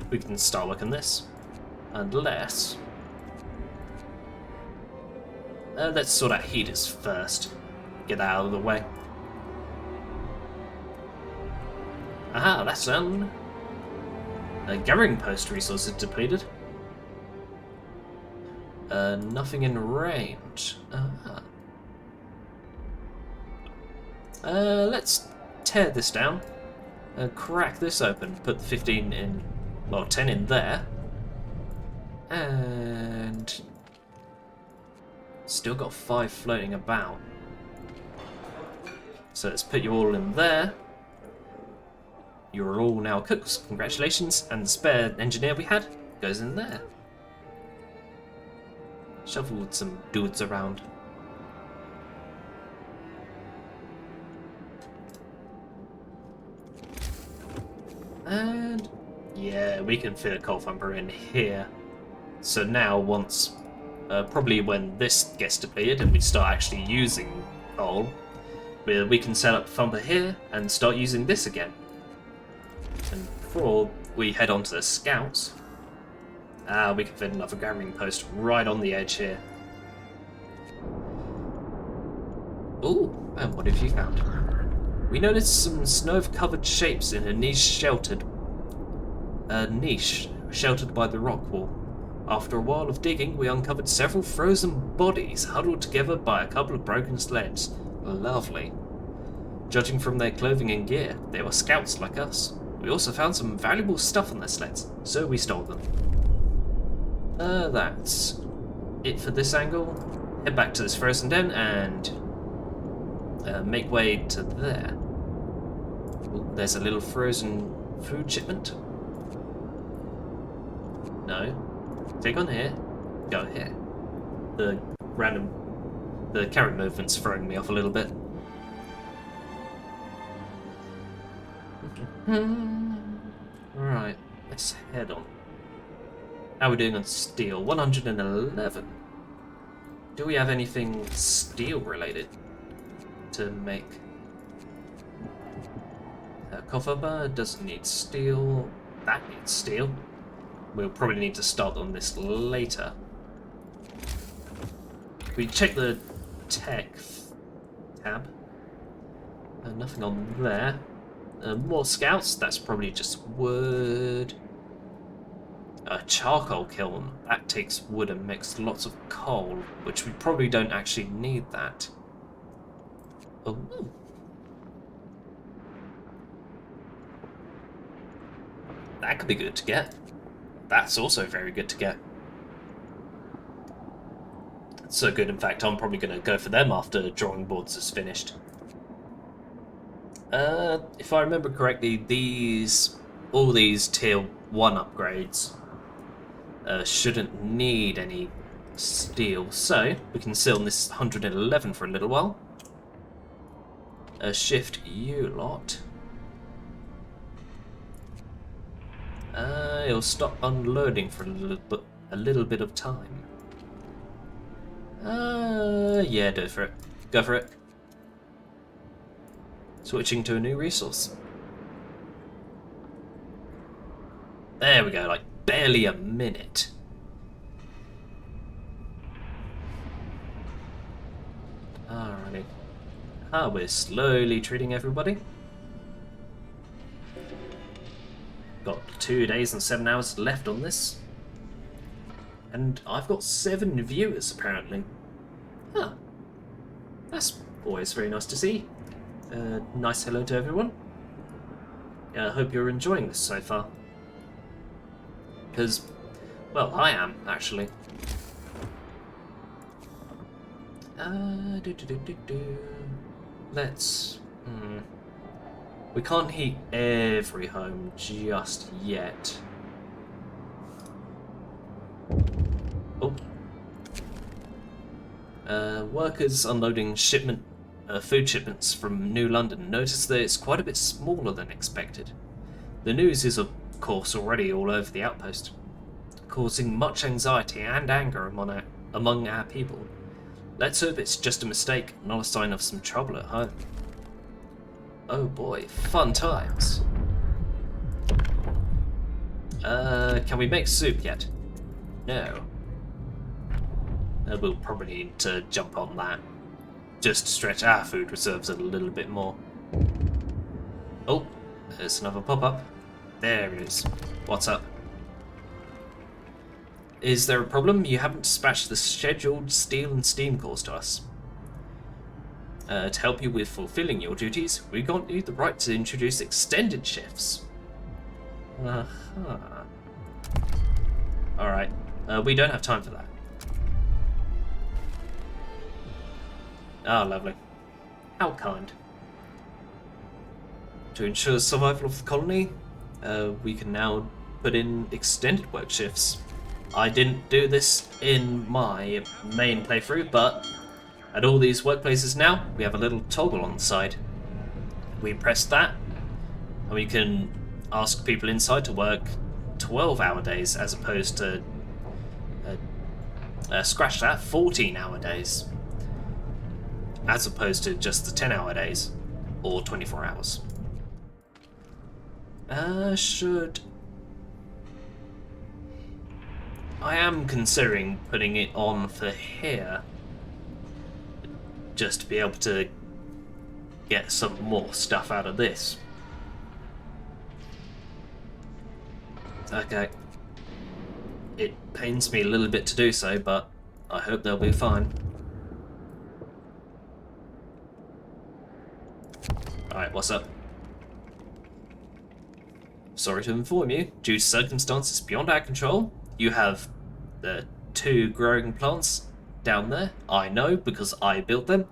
we can start working this. Unless... let's sort out heaters first. Get that out of the way. Aha, that's done. A gathering post resources depleted. Nothing in range. Aha. Let's tear this down and crack this open. Put the 15 in, well, 10 in there. And still got 5 floating about. So let's put you all in there. You're all now cooks. Congratulations. And the spare engineer we had goes in there. Shuffled some dudes around. And yeah, we can fit a coal thumper in here. So now once, probably when this gets depleted and we start actually using coal, we can set up thumper here and start using this again. And before we head on to the scouts, we can fit another gathering post right on the edge here. Ooh, and what have you found? We noticed some snow-covered shapes in a niche sheltered by the rock wall. After a while of digging, we uncovered several frozen bodies huddled together by a couple of broken sleds. Lovely. Judging from their clothing and gear, they were scouts like us. We also found some valuable stuff on their sleds, so we stole them. That's it for this angle. Head back to this frozen den and make way to there. Ooh, there's a little frozen food shipment. No. Take on here. Go here. The carrot movement's throwing me off a little bit. Right, let's head on. How are we doing on steel? 111. Do we have anything steel related to make? Copper bar doesn't need steel. That needs steel. We'll probably need to start on this later. We check the tech tab. Nothing on there. More scouts. That's probably just wood. A charcoal kiln. That takes wood and makes lots of coal, which we probably don't actually need that. Oh. That could be good to get. That's also very good to get. So good, in fact, I'm probably going to go for them after drawing boards is finished. If I remember correctly, all these tier 1 upgrades shouldn't need any steel, so we can sit on this 111 for a little while. Shift U lot. It'll stop unloading for a little bit of time. Yeah, go for it. Go for it. Switching to a new resource. There we go, like barely a minute. Alrighty. We're slowly treating everybody. Got 2 days and 7 hours left on this. And I've got 7 viewers, apparently. Huh. That's always very nice to see. Nice hello to everyone. I hope you're enjoying this so far. Because, well, I am, actually. Let's... We can't heat every home just yet. Oh. Workers unloading food shipments from New London notice that it's quite a bit smaller than expected. The news is, of course, already all over the outpost, causing much anxiety and anger among our people. Let's hope it's just a mistake, not a sign of some trouble at home. Oh boy, fun times. Can we make soup yet? No. We'll probably need to jump on that. Just to stretch our food reserves a little bit more. Oh, there's another pop-up. There it is. What's up? Is there a problem? You haven't dispatched the scheduled steel and steam cores to us. To help you with fulfilling your duties, we grant you the right to introduce extended shifts. Alright, we don't have time for that. Ah, lovely. How kind. To ensure survival of the colony, we can now put in extended work shifts. I didn't do this in my main playthrough, but at all these workplaces now, we have a little toggle on the side. We press that, and we can ask people inside to work 12-hour days as opposed to, scratch that, 14-hour days. As opposed to just the 10-hour days, or 24 hours. I am considering putting it on for here, just to be able to get some more stuff out of this. Okay. It pains me a little bit to do so, but I hope they'll be fine. Alright, what's up? Sorry to inform you, due to circumstances beyond our control, you have the 2 growing plants down there. I know, because I built them.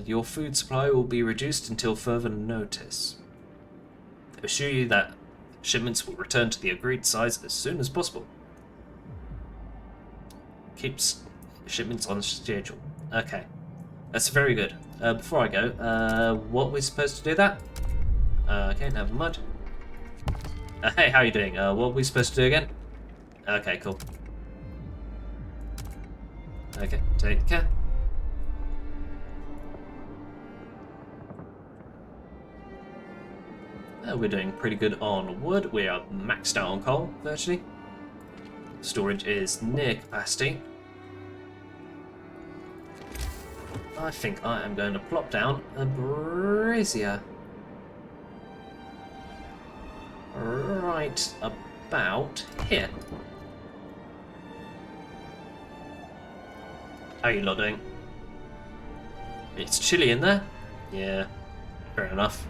Your food supply will be reduced until further notice. I assure you that shipments will return to the agreed size as soon as possible. Keeps shipments on schedule. Okay, that's very good. Before I go, what are we supposed to do that? Okay, never mind. Hey, how are you doing? What are we supposed to do again? Okay, cool. Okay, take care. We're doing pretty good on wood. We are maxed out on coal, virtually. Storage is near capacity. I think I am going to plop down a brazier. Right about here. How are you lot doing? It's chilly in there? Yeah, fair enough.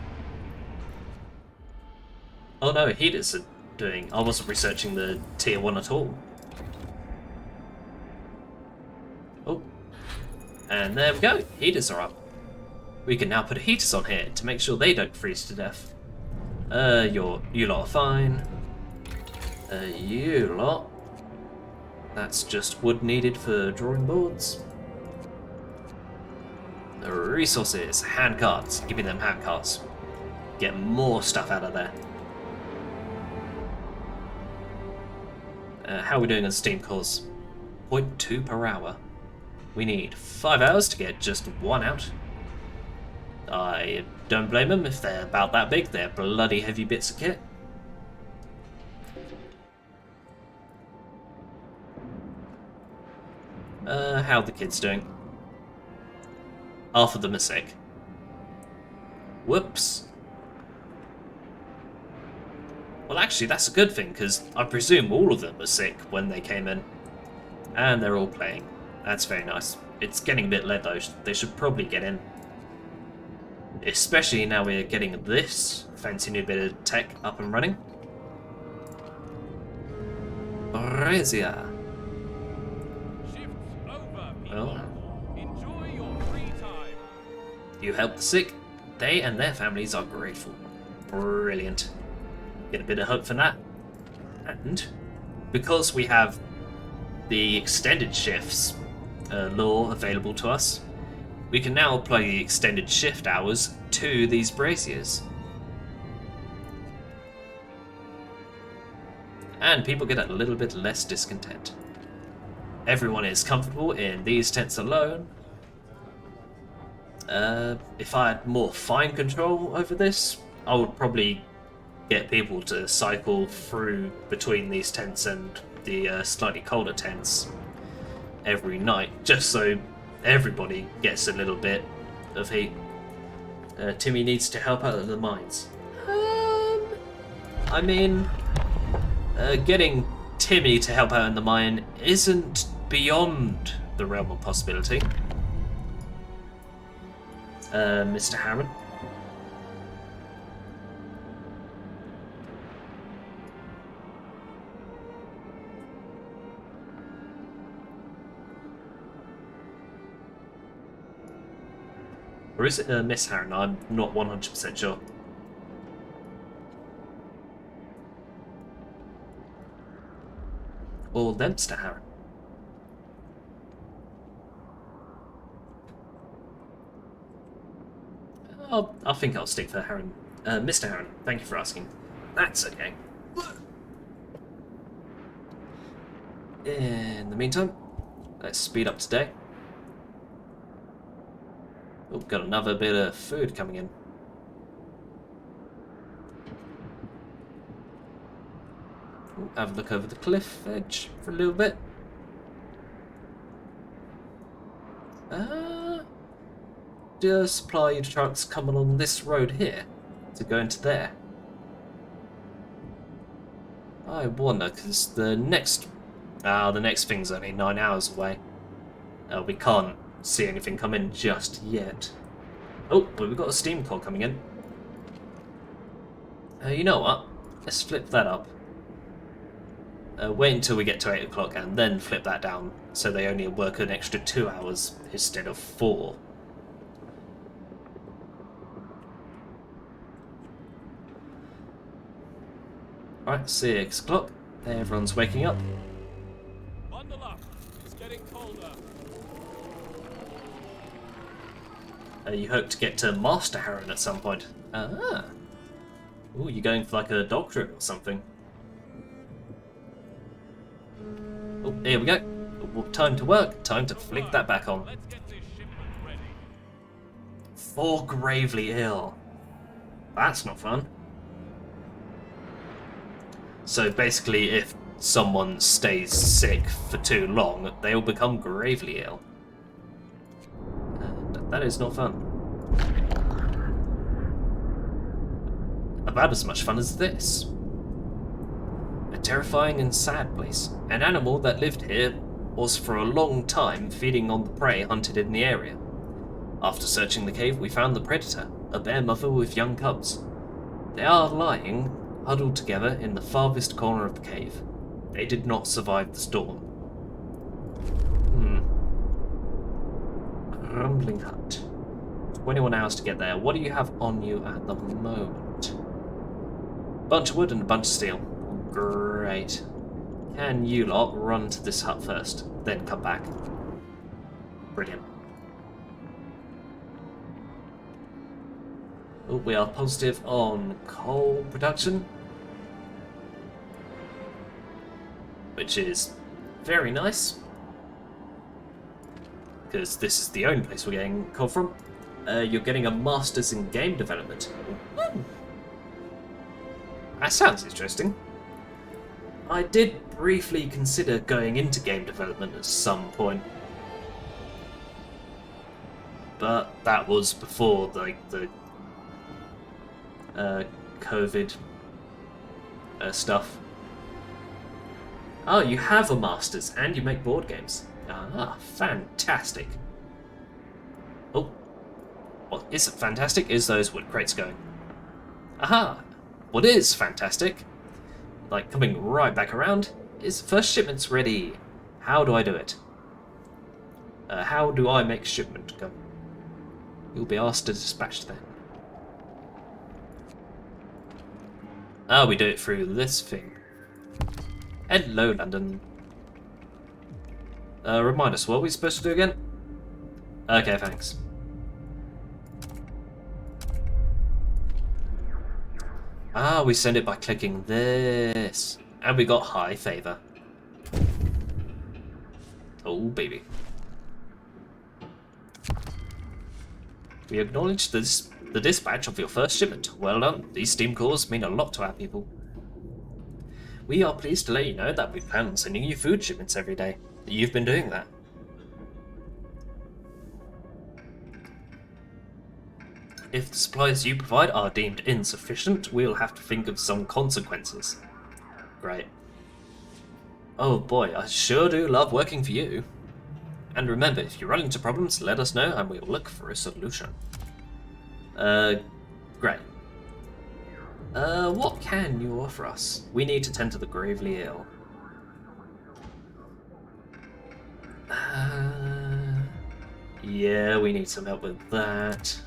Oh no, heaters are doing... I wasn't researching the tier 1 at all. Oh. And there we go, heaters are up. We can now put heaters on here to make sure they don't freeze to death. You lot are fine. You lot. That's just wood needed for drawing boards. Resources, handcarts. Give me them handcarts. Get more stuff out of there. How are we doing on steam cores? 0.2 per hour. We need 5 hours to get just 1 out. I don't blame them if they're about that big. They're bloody heavy bits of kit. How are the kids doing? Half of them are sick. Whoops. Well, actually, that's a good thing, because I presume all of them were sick when they came in. And they're all playing. That's very nice. It's getting a bit late, though. They should probably get in. Especially now we're getting this fancy new bit of tech up and running. Brazier. Shifts over, people. Well, Enjoy your free time. you help the sick. They and their families are grateful. Brilliant. Get a bit of hope from that. And because we have the extended shifts law available to us, we can now apply the extended shift hours to these braziers. And people get a little bit less discontent. Everyone is comfortable in these tents alone. If I had more fine control over this, I would probably get people to cycle through between these tents and the slightly colder tents every night, just so everybody gets a little bit of heat. Timmy needs to help out at the mines. I mean, getting Timmy to help out in the mine isn't beyond the realm of possibility. Mr. Harron? Or is it Miss Harron? I'm not 100% sure. Or Mr. Harron? I think I'll stick for Harron. Mr. Harron, thank you for asking. That's okay. In the meantime, let's speed up today. Oh, got another bit of food coming in. Ooh, have a look over the cliff edge for a little bit. Do supply trucks come along this road here to go into there? I wonder, because the next thing's only 9 hours away. We can't see anything come in just yet. Oh, but we've got a steam core coming in. You know what? Let's flip that up. Wait until we get to 8 o'clock and then flip that down, so they only work an extra 2 hours instead of 4. Right, 6 o'clock. Everyone's waking up. Bundle up. It's getting colder. You hope to get to Master Harron at some point. Ah. Ooh, you're going for like a doctorate or something. Oh, here we go. Oh, time to work, time to flick that back on. Let's get this shipment ready. 4 gravely ill. That's not fun. So basically, if someone stays sick for too long, they'll become gravely ill. And that is not fun. About as much fun as this. A terrifying and sad place. An animal that lived here was for a long time feeding on the prey hunted in the area. After searching the cave, we found the predator, a bear mother with young cubs. They are lying, huddled together in the farthest corner of the cave. They did not survive the storm. Rumbling hut. 21 hours to get there. What do you have on you at the moment? Bunch of wood and a bunch of steel. Great. Can you lot run to this hut first, then come back? Brilliant. Oh, we are positive on coal production, which is very nice, because this is the only place we're getting coal from. You're getting a master's in game development. Ooh. That sounds interesting. I did briefly consider going into game development at some point, but that was before the COVID stuff. Oh, you have a master's and you make board games. Ah, fantastic. Oh, what isn't fantastic is those wood crates going. Aha! What is fantastic, like coming right back around, is first shipment's ready. How do I do it? How do I make shipment go? You'll be asked to dispatch then. Ah, we do it through this thing. Hello, London. Remind us, what are we supposed to do again? Okay, thanks. Ah, we send it by clicking this. And we got high favor. Oh, baby. We acknowledge the dispatch of your first shipment. Well done. These steam cores mean a lot to our people. We are pleased to let you know that we plan on sending you food shipments every day. You've been doing that. If the supplies you provide are deemed insufficient, we'll have to think of some consequences. Great. Oh boy, I sure do love working for you. And remember, if you run into problems, let us know and we'll look for a solution. Great. What can you offer us? We need to tend to the gravely ill. Yeah, we need some help with that.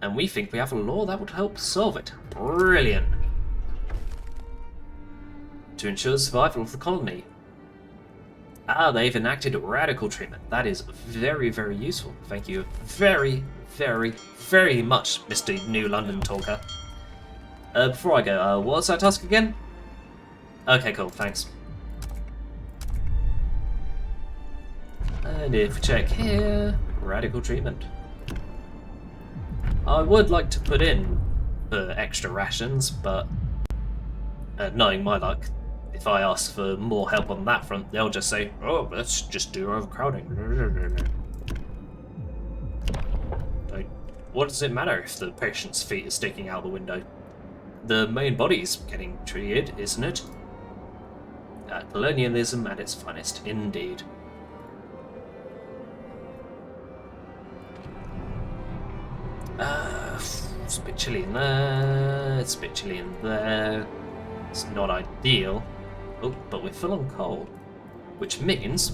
And we think we have a law that would help solve it. Brilliant. To ensure the survival of the colony. Ah, they've enacted radical treatment. That is very, very useful. Thank you very, very, very much, Mr. New London Talker. Before I go, what's that task again? Okay, cool, thanks. And if we check here, radical treatment. I would like to put in extra rations, but knowing my luck, if I ask for more help on that front, they'll just say, oh, let's just do overcrowding. Like, what does it matter if the patient's feet are sticking out the window? The main body's getting treated, isn't it? Colonialism at its finest, indeed. It's a bit chilly in there, it's a bit chilly in there. It's not ideal. Oh, but we're full on coal. Which means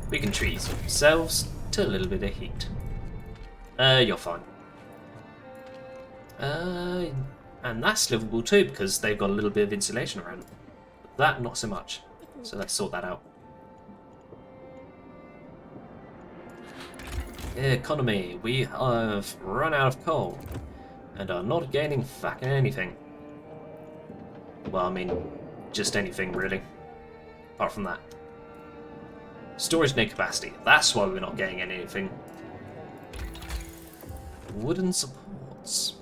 we can treat ourselves to a little bit of heat. You're fine. And that's livable too, because they've got a little bit of insulation around. That, not so much. So let's sort that out. Economy. We have run out of coal and are not gaining fucking anything. Well, I mean, just anything really. apart from that. Storage near capacity. That's why we're not getting anything. Wooden supports.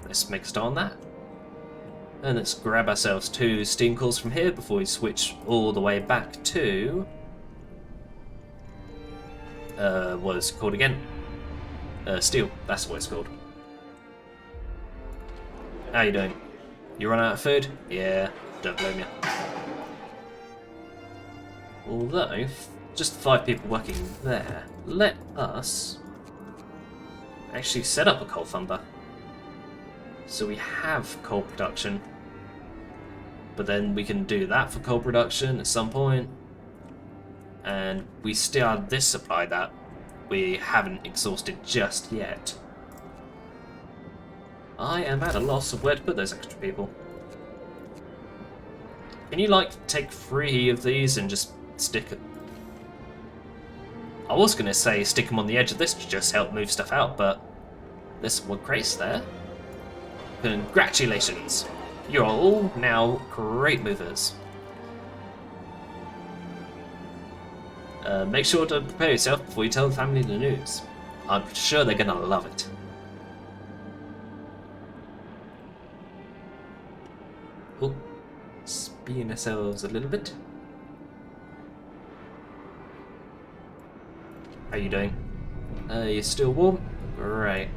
Let's make a start on that. And let's grab ourselves 2 steam cores from here before we switch all the way back to... what is it called again? Steel. That's what it's called. How you doing? You run out of food? Yeah, don't blame you. Although, just 5 people working there, let us actually set up a coal thumber. So we have coal production. But then we can do that for coal production at some point. And we still have this supply that we haven't exhausted just yet. I am at a loss of where to put those extra people. Can you, like, take 3 of these and just stick it? I was going to say stick them on the edge of this to just help move stuff out, but there's some wood crates there. Congratulations! You're all now great movers. Make sure to prepare yourself before you tell the family the news. I'm sure they're gonna love it. Oh, speeding ourselves a little bit. How you doing? You still warm? Great.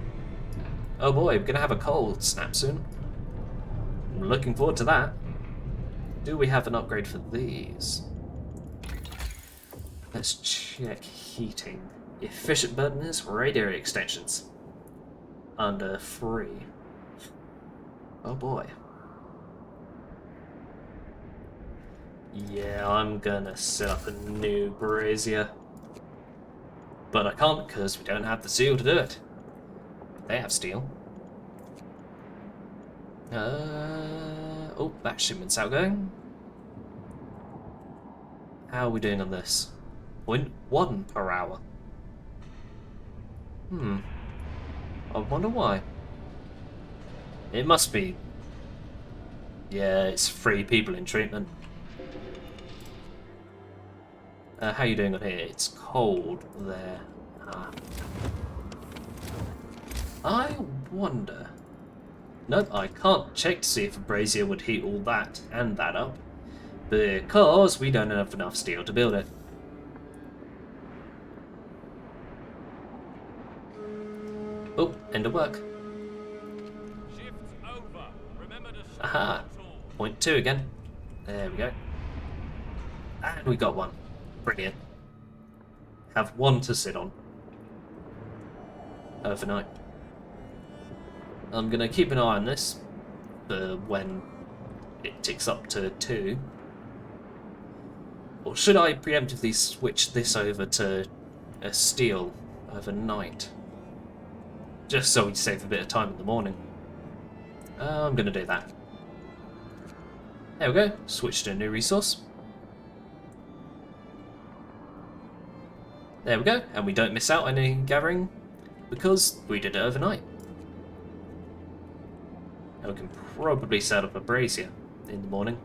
Oh boy, we're gonna have a cold snap soon. I'm looking forward to that. Do we have an upgrade for these? Let's check heating. Efficient burners, radiator extensions. Under 3. Oh boy. Yeah, I'm gonna set up a new brazier. But I can't because we don't have the steel to do it. They have steel. Oh, that shipment's outgoing. How are we doing on this? 0.1 per hour. I wonder why. It must be... Yeah, it's 3 people in treatment. How you doing on here? It's cold there. I wonder... Nope, I can't check to see if a brazier would heat all that and that up, because we don't have enough steel to build it. Oh, end of work. Shift's over. Remember to stop Aha, at all. 0.2 again. There we go. And we got 1. Brilliant. Have 1 to sit on. Overnight. I'm going to keep an eye on this for when it ticks up to 2. Or should I preemptively switch this over to a steel overnight? Just so we save a bit of time in the morning. I'm going to do that. There we go. Switch to a new resource. There we go. And we don't miss out on any gathering because we did it overnight. And we can probably set up a brazier in the morning.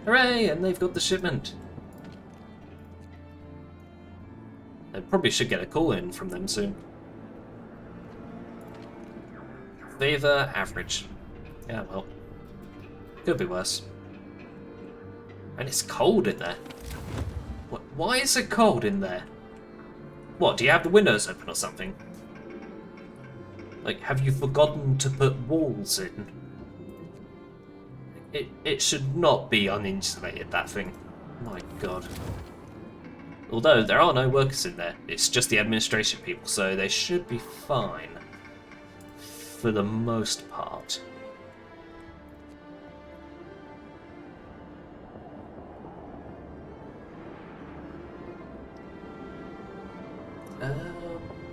Hooray! And they've got the shipment. I probably should get a call in from them soon. Favor average. Yeah, well. Could be worse. And it's cold in there. What? Why is it cold in there? What, do you have the windows open or something? Like, have you forgotten to put walls in? It should not be uninsulated, that thing. My god. Although, there are no workers in there. It's just the administration people, so they should be fine. For the most part.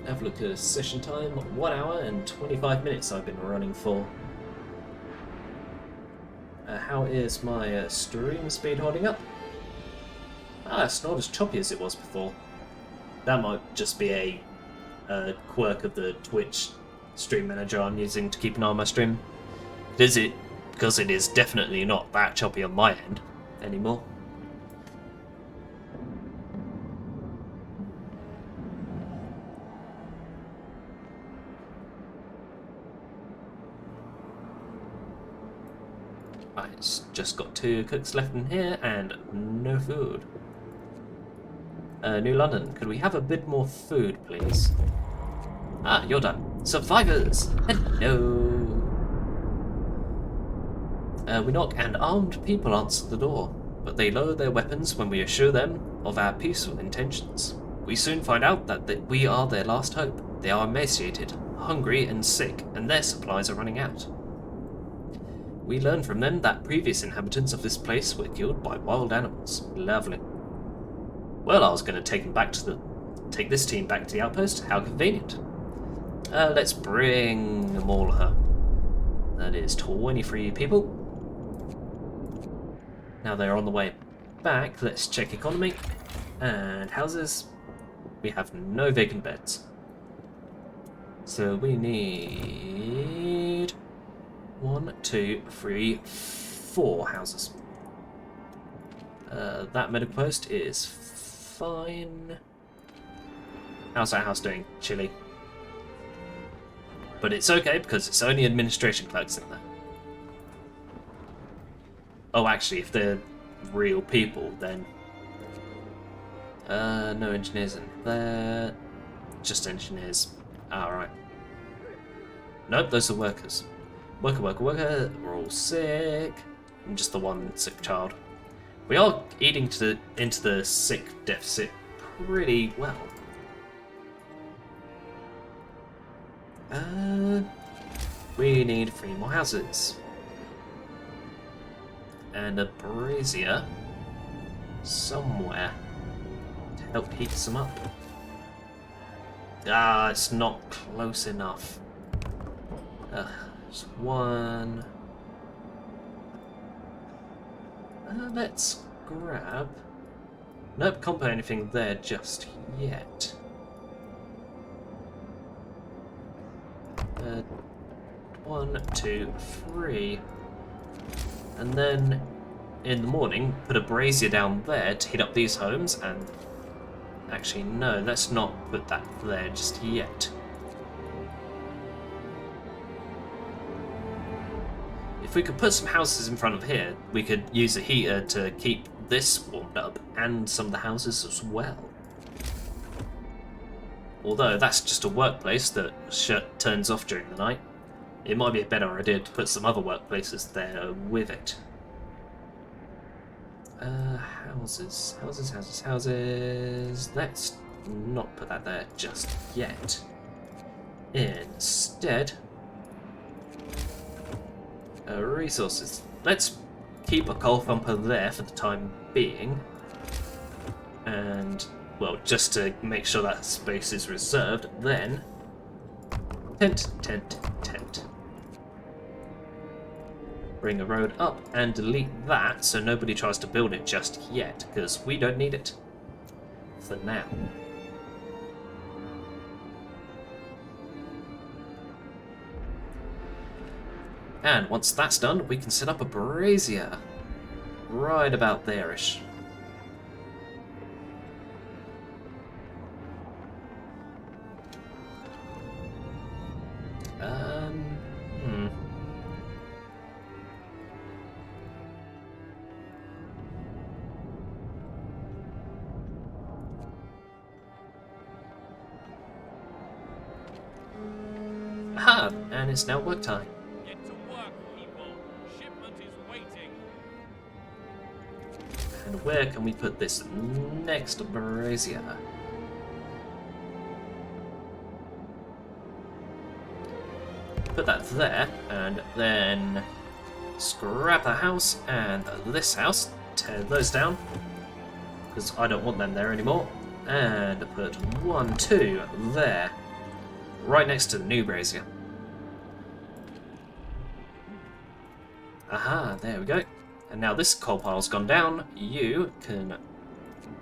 Have a look at session time. 1 hour and 25 minutes I've been running for. How is my stream speed holding up? It's not as choppy as it was before. That might just be a quirk of the Twitch stream manager I'm using to keep an eye on my stream. It because it is definitely not that choppy on my end anymore. Right, it's just got 2 cooks left in here and no food. New London, could we have a bit more food, please? Ah, you're done. Survivors! Hello! We knock and armed people answer the door, but they lower their weapons when we assure them of our peaceful intentions. We soon find out that we are their last hope. They are emaciated, hungry and sick, and their supplies are running out. We learn from them that previous inhabitants of this place were killed by wild animals. Lovely. Well, I was going to take this team back to the outpost. How convenient. Let's bring them all home. That is 23 people. Now they're on the way back. Let's check economy and houses. We have no vacant beds. So we need 1, 2, 3, 4 houses. That medical post is fine. How's that house doing? Chilly. But it's okay because it's only administration clerks in there. Oh, actually, if they're real people, then... no engineers in there. Just engineers. Alright. Nope, those are workers. Worker. We're all sick. I'm just the one sick child. We are eating into the sick deficit pretty well. We need 3 more houses. And a brazier somewhere to help heat some up. Ah, it's not close enough. Just 1. Let's grab... Nope, can't put anything there just yet. 1, 2, 3. And then in the morning, put a brazier down there to heat up these homes, and... Actually, no, let's not put that there just yet. If we could put some houses in front of here, we could use a heater to keep this warmed up, and some of the houses as well. Although that's just a workplace that turns off during the night. It might be a better idea to put some other workplaces there with it. Houses. Let's not put that there just yet. Instead, resources. Let's keep a coal thumper there for the time being. And, well, just to make sure that space is reserved, then... Tent. Bring a road up and delete that so nobody tries to build it just yet, because we don't need it for now. And once that's done, we can set up a brazier right about there-ish. Aha! And it's now work time. Get to work, people. Shipment is waiting. And where can we put this next brazier? Put that there, and then scrap the house and this house. Tear those down, because I don't want them there anymore. And put 1, 2 there, right next to the new brazier. Aha, there we go. And now this coal pile's gone down, you can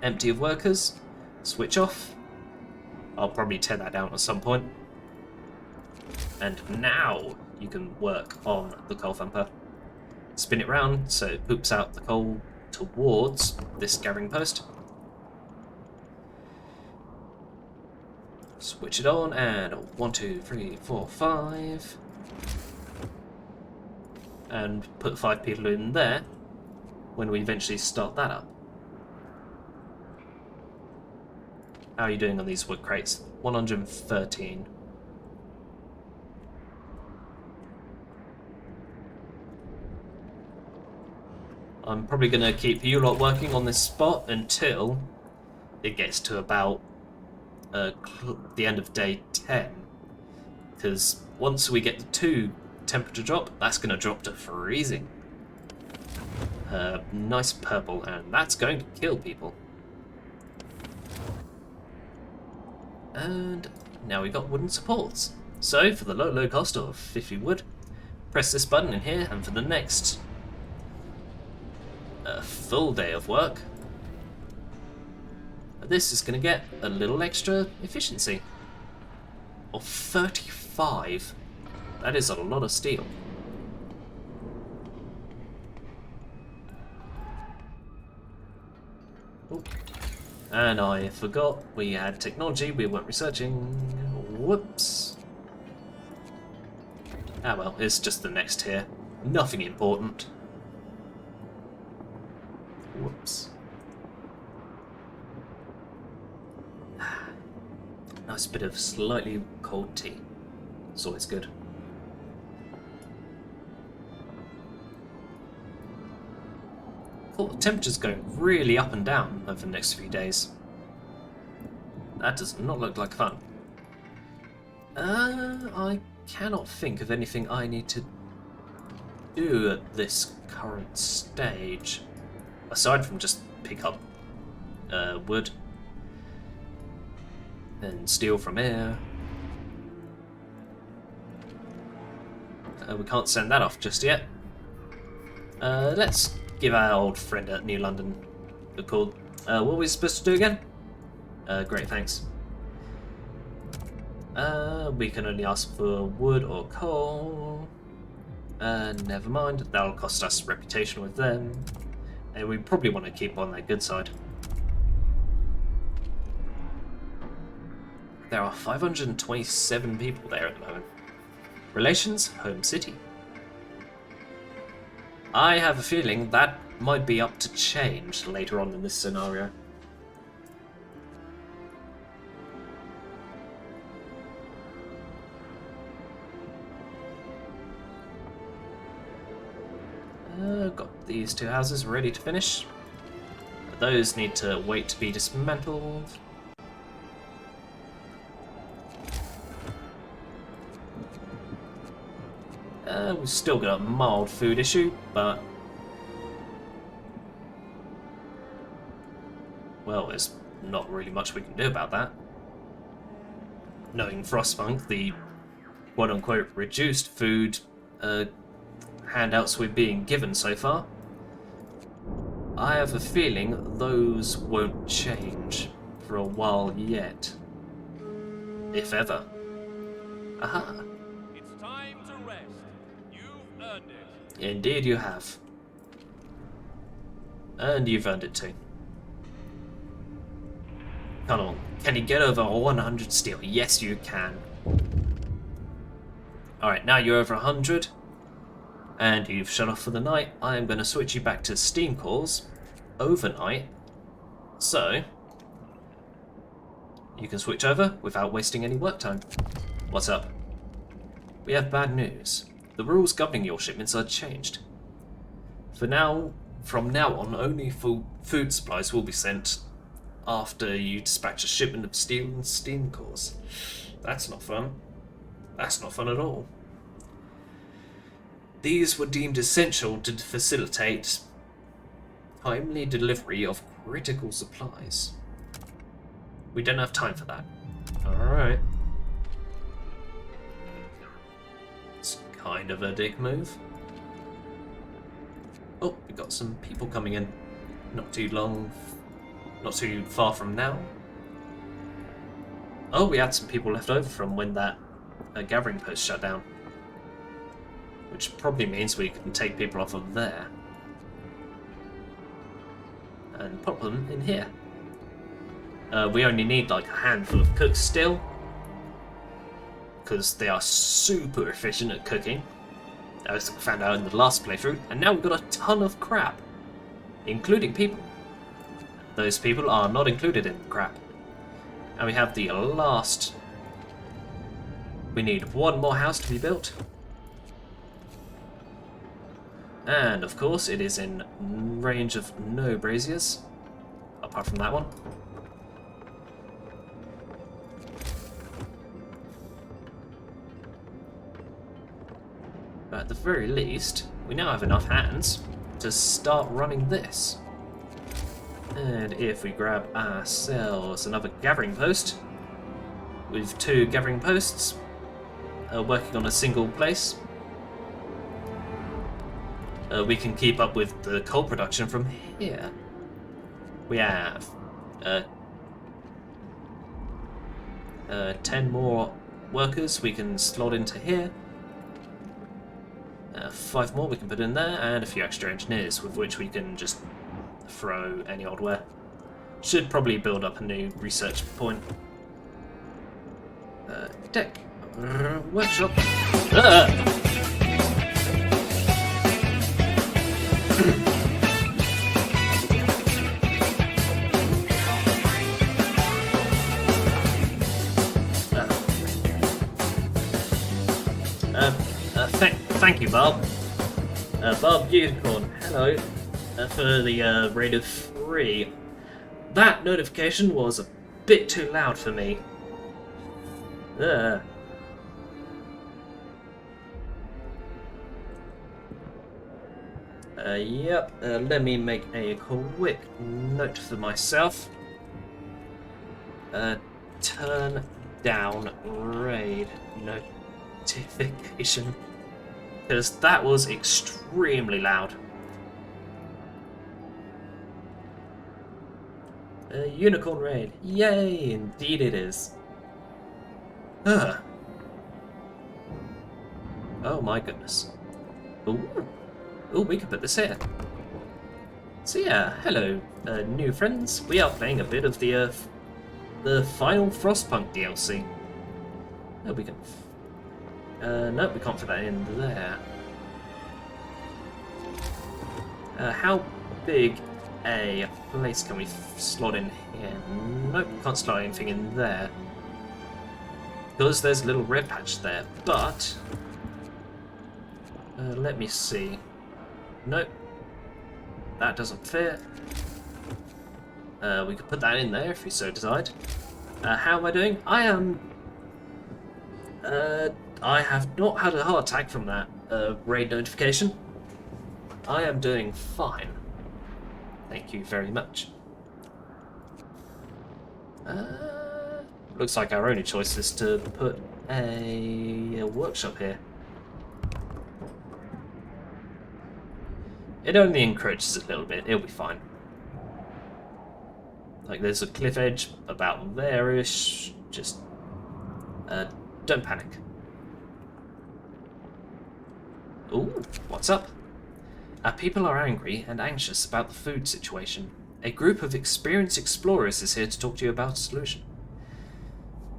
empty of workers, switch off. I'll probably tear that down at some point. And now you can work on the coal thumper. spin it round so it poops out the coal towards this gathering post. Switch it on, and 1, 2, 3, 4, 5. And put 5 people in there when we eventually start that up. How are you doing on these wood crates? 113. I'm probably going to keep you lot working on this spot until it gets to about the end of day 10. Because once we get the 2 temperature drop, that's going to drop to freezing. Nice purple, and that's going to kill people. And now we've got wooden supports. So for the low cost of 50 wood, press this button in here, and for the next full day of work, this is going to get a little extra efficiency of 35. That is a lot of steel. Oh. And I forgot we had technology we weren't researching. Whoops. Ah well, it's just the next tier. Nothing important. Whoops. Nice bit of slightly cold tea. It's always good. Cool, the temperature's going really up and down over the next few days. That does not look like fun. I cannot think of anything I need to do at this current stage. Aside from just pick up wood and steel from here. We can't send that off just yet. Let's give our old friend at New London a call. What were we supposed to do again? Great, thanks. We can only ask for wood or coal. Never mind, that'll cost us reputation with them. And we probably want to keep on their good side. There are 527 people there at the moment. Relations, home city. I have a feeling that might be up to change later on in this scenario. Got these 2 houses ready to finish. Those need to wait to be dismantled. We've still got a mild food issue, but well, there's not really much we can do about that. Knowing Frostpunk, the quote-unquote reduced food handouts we're being given so far, I have a feeling those won't change for a while yet. If ever. Aha. It's time to rest. You've earned it. Indeed you have. And you've earned it too. Come on, can you get over 100 steel? Yes, you can. Alright, now you're over 100, and you've shut off for the night. I am going to switch you back to steam cores overnight, so you can switch over without wasting any work time. What's up? We have bad news. The rules governing your shipments are changed. From now on, only food supplies will be sent after you dispatch a shipment of steel and steam cores. That's not fun. That's not fun at all. These were deemed essential to facilitate timely delivery of critical supplies. We don't have time for that. Alright. It's kind of a dick move. Oh, we got some people coming in. Not too far from now. Oh, we had some people left over from when that gathering post shut down. which probably means we can take people off of there and pop them in here. We only need like a handful of cooks still, because they are super efficient at cooking, as we found out in the last playthrough, and now we've got a ton of crap, including people. Those people are not included in the crap. And we have the last... We need one more house to be built. And of course it is in range of no braziers, apart from that one. But at the very least, we now have enough hands to start running this. And if we grab ourselves another gathering post, with 2 gathering posts working on a single place, we can keep up with the coal production from here. We have 10 more workers we can slot into here. 5 more we can put in there, and a few extra engineers with which we can just throw any old where. Should probably build up a new research point. Deck. Workshop. Thank you, Bob. Bob Unicorn, hello. For the rate of 3. That notification was a bit too loud for me. Yep, let me make a quick note for myself. Turn down raid notification. Because that was extremely loud. Unicorn raid. Yay, indeed it is. Oh my goodness. Ooh, we can put this here. So yeah, hello, new friends. We are playing a bit of the final Frostpunk DLC. Oh, we can... nope, we can't fit that in there. How big a place can we slot in here? Nope, we can't slot anything in there. Because there's a little red patch there, but... let me see. Nope. That doesn't fit. We could put that in there if we so decide. How am I doing? I am... I have not had a heart attack from that raid notification. I am doing fine. Thank you very much. Looks like our only choice is to put a workshop here. It only encroaches a little bit, it'll be fine. Like there's a cliff edge about there-ish, just don't panic. Ooh, what's up? Our people are angry and anxious about the food situation. A group of experienced explorers is here to talk to you about a solution.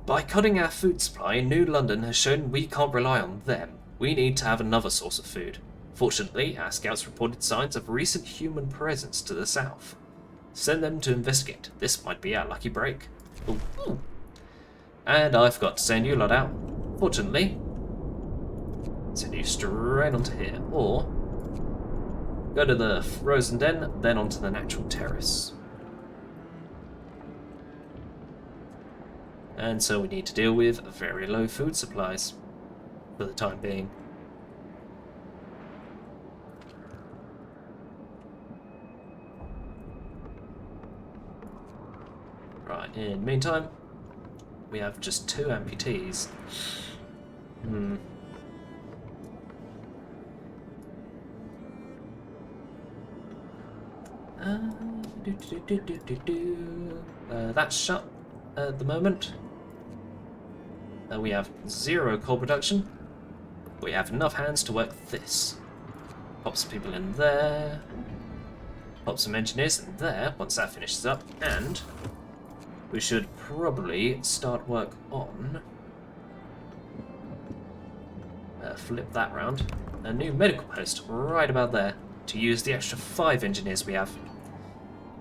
By cutting our food supply, New London has shown we can't rely on them. We need to have another source of food. Fortunately, our scouts reported signs of recent human presence to the south. Send them to investigate. This might be our lucky break. Ooh. And I forgot to send you lot out. Fortunately, send you straight onto here, or go to the frozen den, then onto the natural terrace. And so we need to deal with very low food supplies for the time being. Right, in the meantime, we have just 2 amputees. That's shut at the moment. We have 0 coal production. We have enough hands to work this. Pop some people in there. Pop some engineers in there once that finishes up. And we should probably start work on... flip that round. A new medical post right about there to use the extra 5 engineers we have.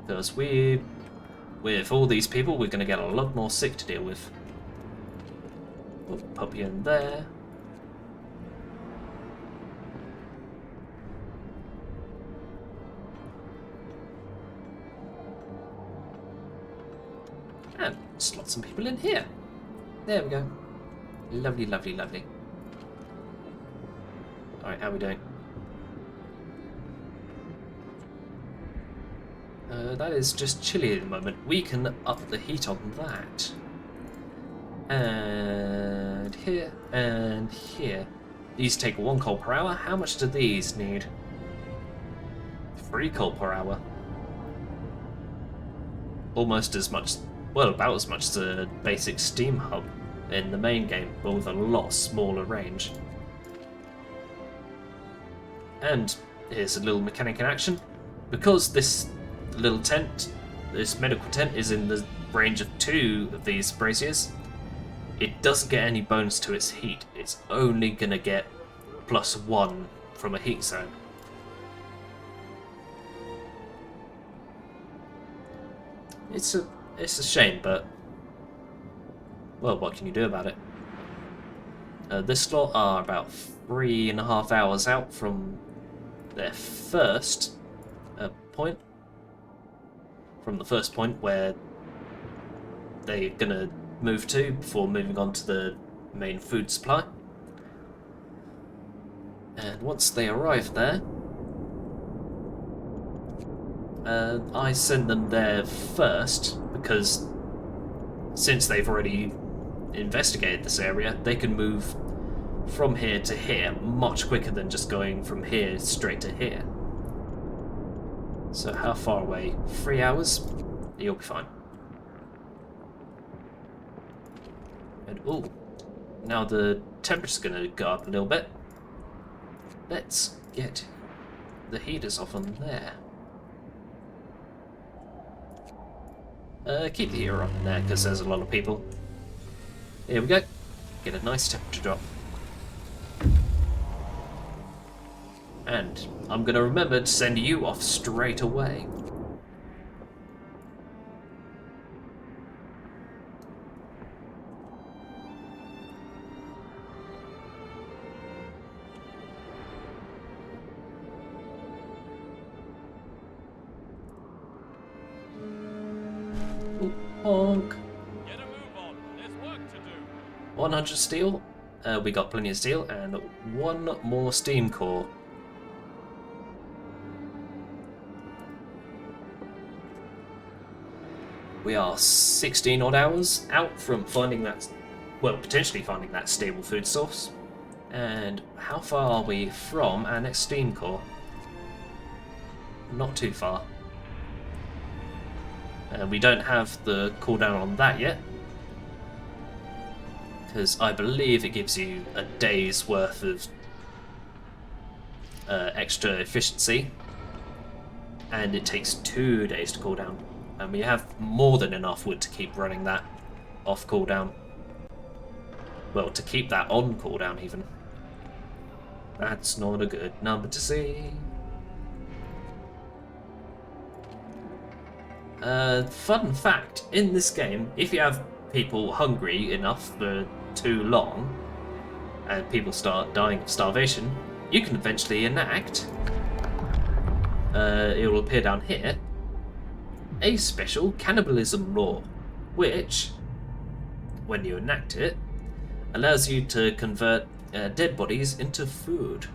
Because with all these people, we're going to get a lot more sick to deal with. We'll pop you in there. And slot some people in here. There we go. Lovely, lovely, lovely. Alright, how are we doing? That is just chilly at the moment. We can up the heat on that. And here, and here. These take 1 coal per hour. How much do these need? 3 coal per hour. Almost as much, well, about as much as a basic steam hub in the main game, but with a lot smaller range. And here's a little mechanic in action. Because this little tent, this medical tent, is in the range of 2 of these braziers, it doesn't get any bonus to its heat. It's only gonna get +1 from a heat zone. It's a shame, but well, what can you do about it? This slot are about 3.5 hours out from their first point. From the first point where they're gonna move to before moving on to the main food supply. And once they arrive there, I send them there first because since they've already investigated this area, they can move from here to here much quicker than just going from here straight to here. So how far away? 3 hours? You'll be fine. And ooh, now the temperature's gonna go up a little bit. Let's get the heaters off on there. Keep the heater on there because there's a lot of people. Here we go. Get a nice temperature drop. And I'm going to remember to send you off straight away. Honk. Get a move on. There's work to do. 100 steel. We got plenty of steel and 1 more steam core. We are 16 odd hours out from finding that, well, potentially finding that stable food source. And how far are we from our next steam core? Not too far. We don't have the cooldown on that yet, because I believe it gives you a day's worth of extra efficiency, and it takes 2 days to cool down. And we have more than enough wood to keep running that off cooldown. Well, to keep that on cooldown even. That's not a good number to see. Fun fact, in this game, if you have people hungry enough for too long, and people start dying of starvation, you can eventually enact, it will appear down here, a special cannibalism law, which, when you enact it, allows you to convert dead bodies into food,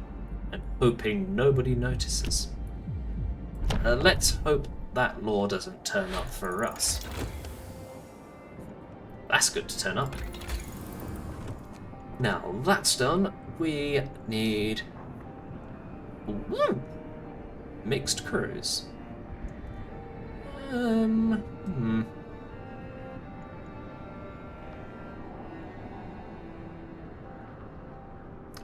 and hoping nobody notices. Let's hope that law doesn't turn up for us. That's good to turn up. Now that's done, we need mixed crews.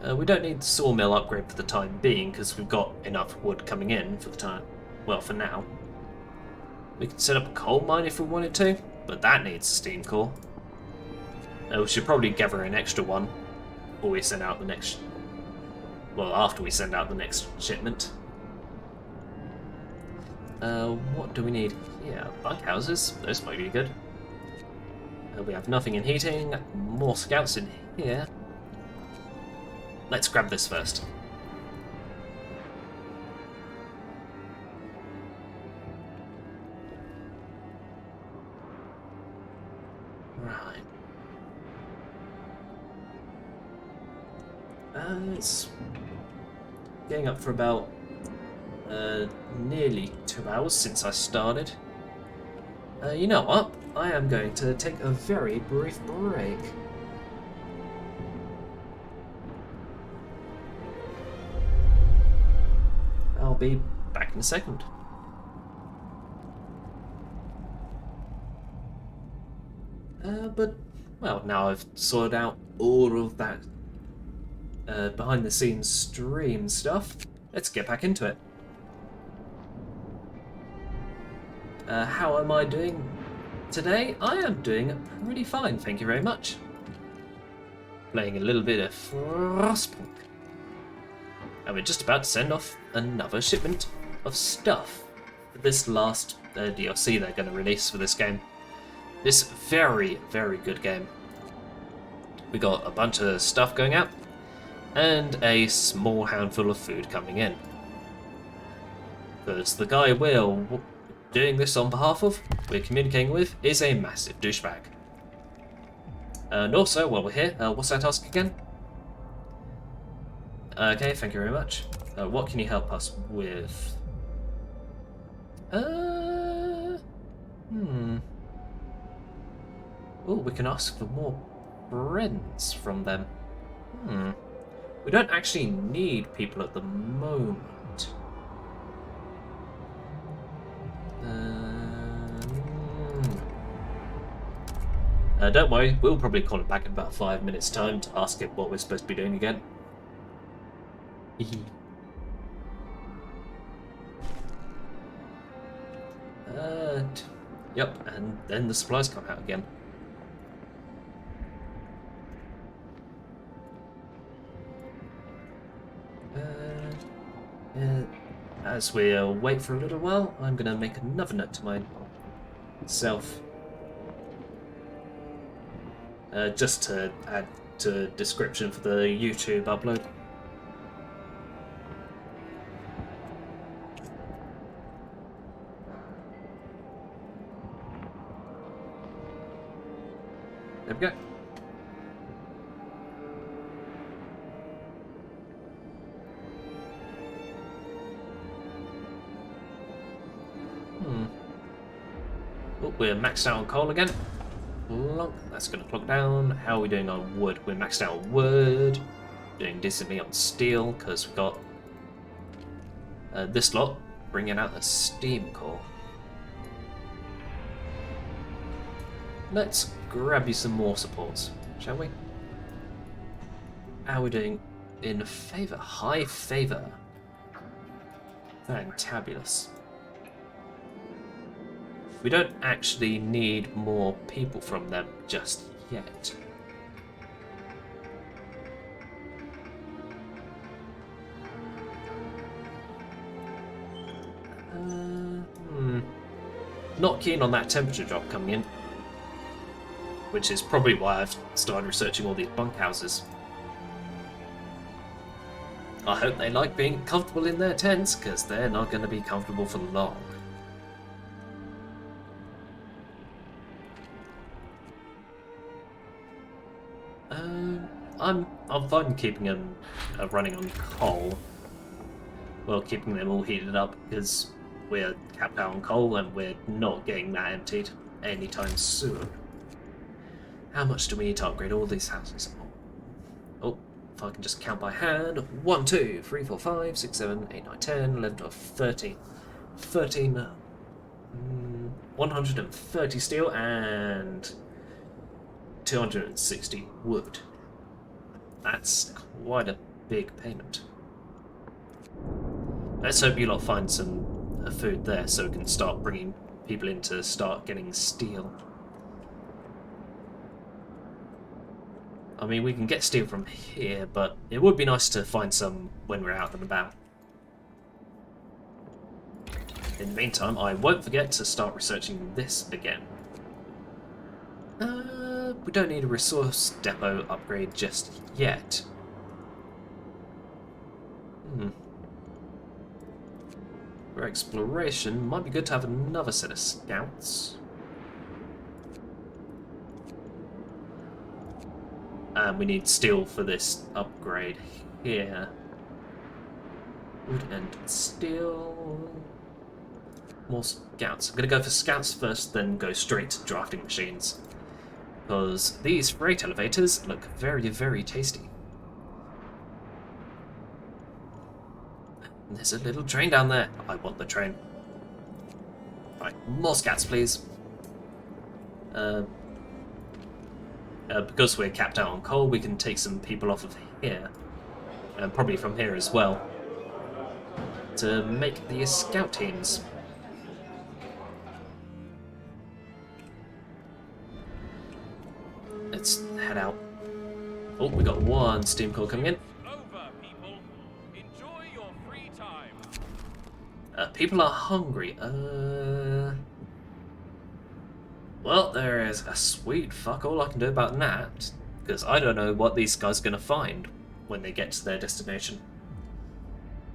We don't need the sawmill upgrade for the time being, because we've got enough wood coming in for the time. Well, for now. We could set up a coal mine if we wanted to, but that needs a steam core. We should probably gather an extra one before we send out the next... Well, after we send out the next shipment. What do we need here? Bunkhouses. Those might be good. We have nothing in heating. More scouts in here. Let's grab this first. Right. It's getting up for about nearly 2 hours since I started. You know what? I am going to take a very brief break. I'll be back in a second. But, well, now I've sorted out all of that behind the scenes stream stuff, let's get back into it. How am I doing today? I am doing pretty fine, thank you very much. Playing a little bit of Frostpunk. And we're just about to send off another shipment of stuff for this last DLC they're going to release for this game. This very, very good game. We got a bunch of stuff going out, and a small handful of food coming in. Because the guy we're doing this on behalf of, we're communicating with, is a massive douchebag. And also, while we're here, what's that task again? Okay, thank you very much. What can you help us with? Oh, we can ask for more friends from them. We don't actually need people at the moment. Don't worry, we'll probably call it back in about 5 minutes' time to ask him what we're supposed to be doing again. Yep, and then the supplies come out again. As we wait for a little while, I'm going to make another note to myself. Just to add to description for the YouTube upload. There we go. Oh, we're maxed out on coal again. That's going to clock down. How are we doing on wood? We're maxed out on wood. Doing decently on steel because we've got this lot bringing out a steam core. Let's grab you some more supports, shall we? How are we doing in favour? High favour. Fantabulous. We don't actually need more people from them just yet. Not keen on that temperature drop coming in. Which is probably why I've started researching all these bunkhouses. I hope they like being comfortable in their tents, because they're not going to be comfortable for long. I'm fine keeping them running on coal. Well, keeping them all heated up, because we're capped out on coal and we're not getting that emptied anytime soon. How much do we need to upgrade all these houses? Oh, if I can just count by hand. 1, 2, 3, 4, 5, 6, 7, 8, 9, 10, 11, 12, 13. 13. 130 steel and 260 wood. That's quite a big payment. Let's hope you lot find some food there so we can start bringing people in to start getting steel. I mean, we can get steel from here, but it would be nice to find some when we're out and about. In the meantime, I won't forget to start researching this again. We don't need a resource depot upgrade just yet. For exploration, might be good to have another set of scouts. And we need steel for this upgrade here. Wood and steel. More scouts. I'm going to go for scouts first, then go straight to drafting machines. Because these freight elevators look very, very tasty. And there's a little train down there. I want the train. Right, more scouts, please. Because we're capped out on coal, we can take some people off of here. And probably from here as well. To make the scout teams. Let's head out. Oh, we got one steam call coming in. Over, people. Enjoy your free time. People are hungry. Well, there is a sweet fuck all I can do about that, because I don't know what these guys are going to find when they get to their destination.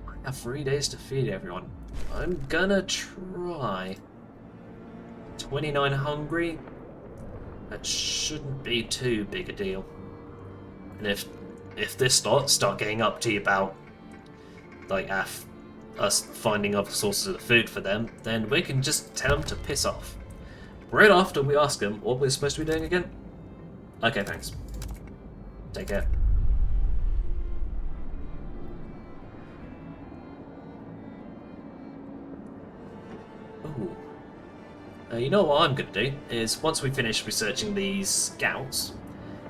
I have 3 days to feed everyone. I'm gonna try. 29 hungry? That shouldn't be too big a deal. And if this lot start getting up to about like us finding other sources of food for them, then we can just tell them to piss off. Right after we ask them what we're supposed to be doing again. Okay, thanks. Take care. Ooh. You know what I'm going to do is once we finish researching these scouts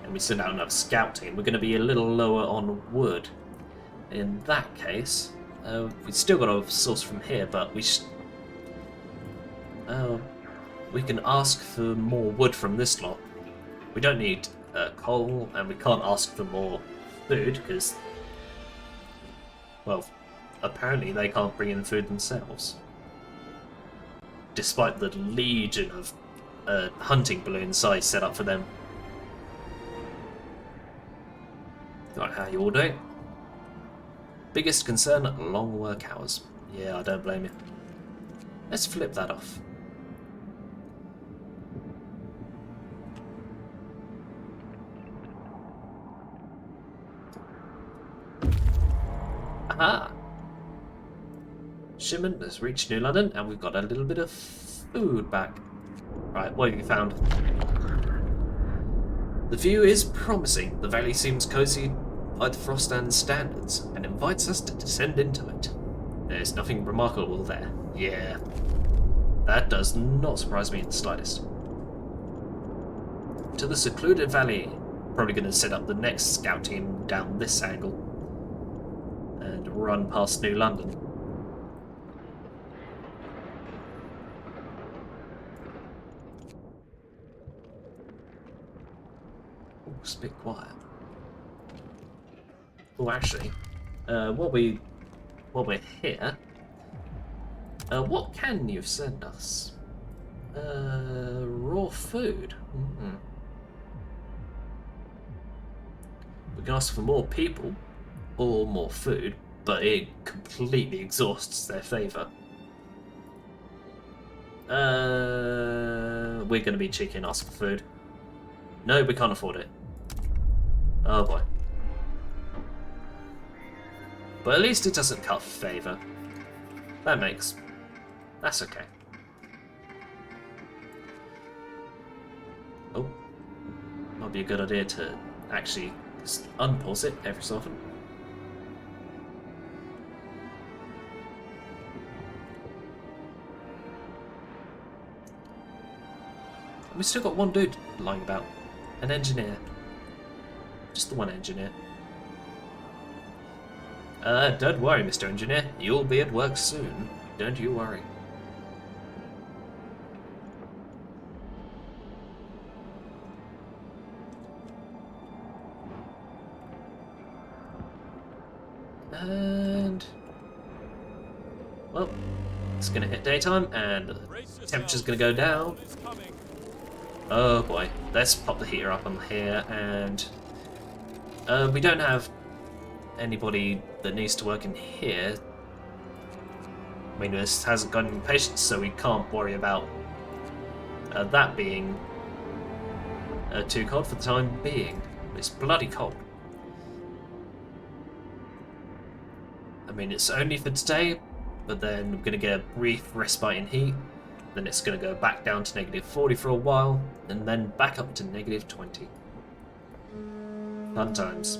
and we send out another scout team, we're going to be a little lower on wood. In that case, we've still got a source from here, but we can ask for more wood from this lot. We don't need coal, and we can't ask for more food because, well, apparently they can't bring in food themselves. Despite the legion of hunting balloons I set up for them. Right, how you all doing? Biggest concern, long work hours. Yeah, I don't blame you. Let's flip that off. Aha! Shipment has reached New London, and we've got a little bit of food back. Right, what have you found? The view is promising. The valley seems cozy by the Frostpunk standards, and invites us to descend into it. There's nothing remarkable there. Yeah. That does not surprise me in the slightest. To the secluded valley. Probably going to set up the next scout team down this angle. And run past New London. Oh, it's a bit quiet. Oh, actually, while we're here, what can you send us? Raw food. We can ask for more people or more food, but it completely exhausts their favour. We're going to be cheeky and ask for food. No, we can't afford it. Oh boy. But at least it doesn't cut favour. That's okay. Oh. Might be a good idea to actually just unpause it every so often. We still got one dude lying about. An engineer. Just the one engineer. Don't worry, Mr. Engineer. You'll be at work soon. Don't you worry. And... well, it's going to hit daytime, and the temperature's going to go down. Oh boy, let's pop the heater up on here, and we don't have anybody that needs to work in here. I mean, this hasn't got any patience, so we can't worry about that being too cold for the time being. It's bloody cold. I mean, it's only for today, but then we're going to get a brief respite in heat, then it's going to go back down to -40 for a while, and then back up to -20. Fun times.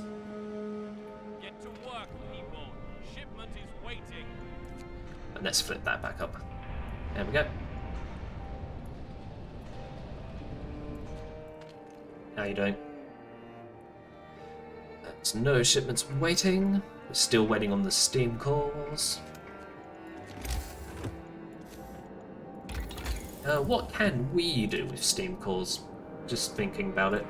Get to work, people. Shipment is waiting. And let's flip that back up. There we go. How you doing? There's no shipments waiting. We're still waiting on the steam cores. What can we do with steam cores? Just thinking about it.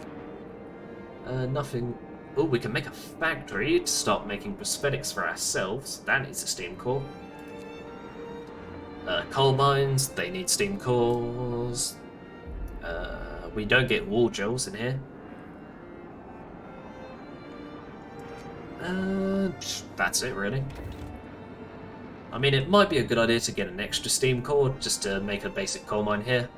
Nothing. Oh, we can make a factory to start making prosthetics for ourselves. That needs a steam core. Coal mines, they need steam cores. We don't get wall drills in here. That's it, really. I mean, it might be a good idea to get an extra steam core just to make a basic coal mine here.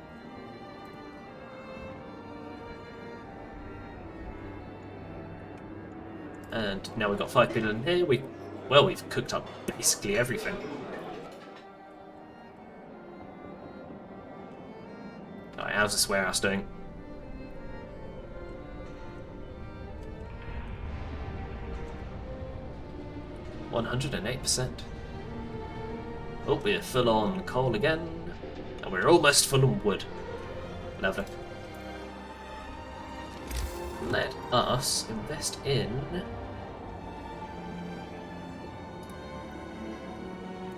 And now we've got 5 people in here. We've cooked up basically everything. Alright, how's this warehouse doing? %. Oh, we're full on coal again, and we're almost full on wood. Lovely. Let us invest in...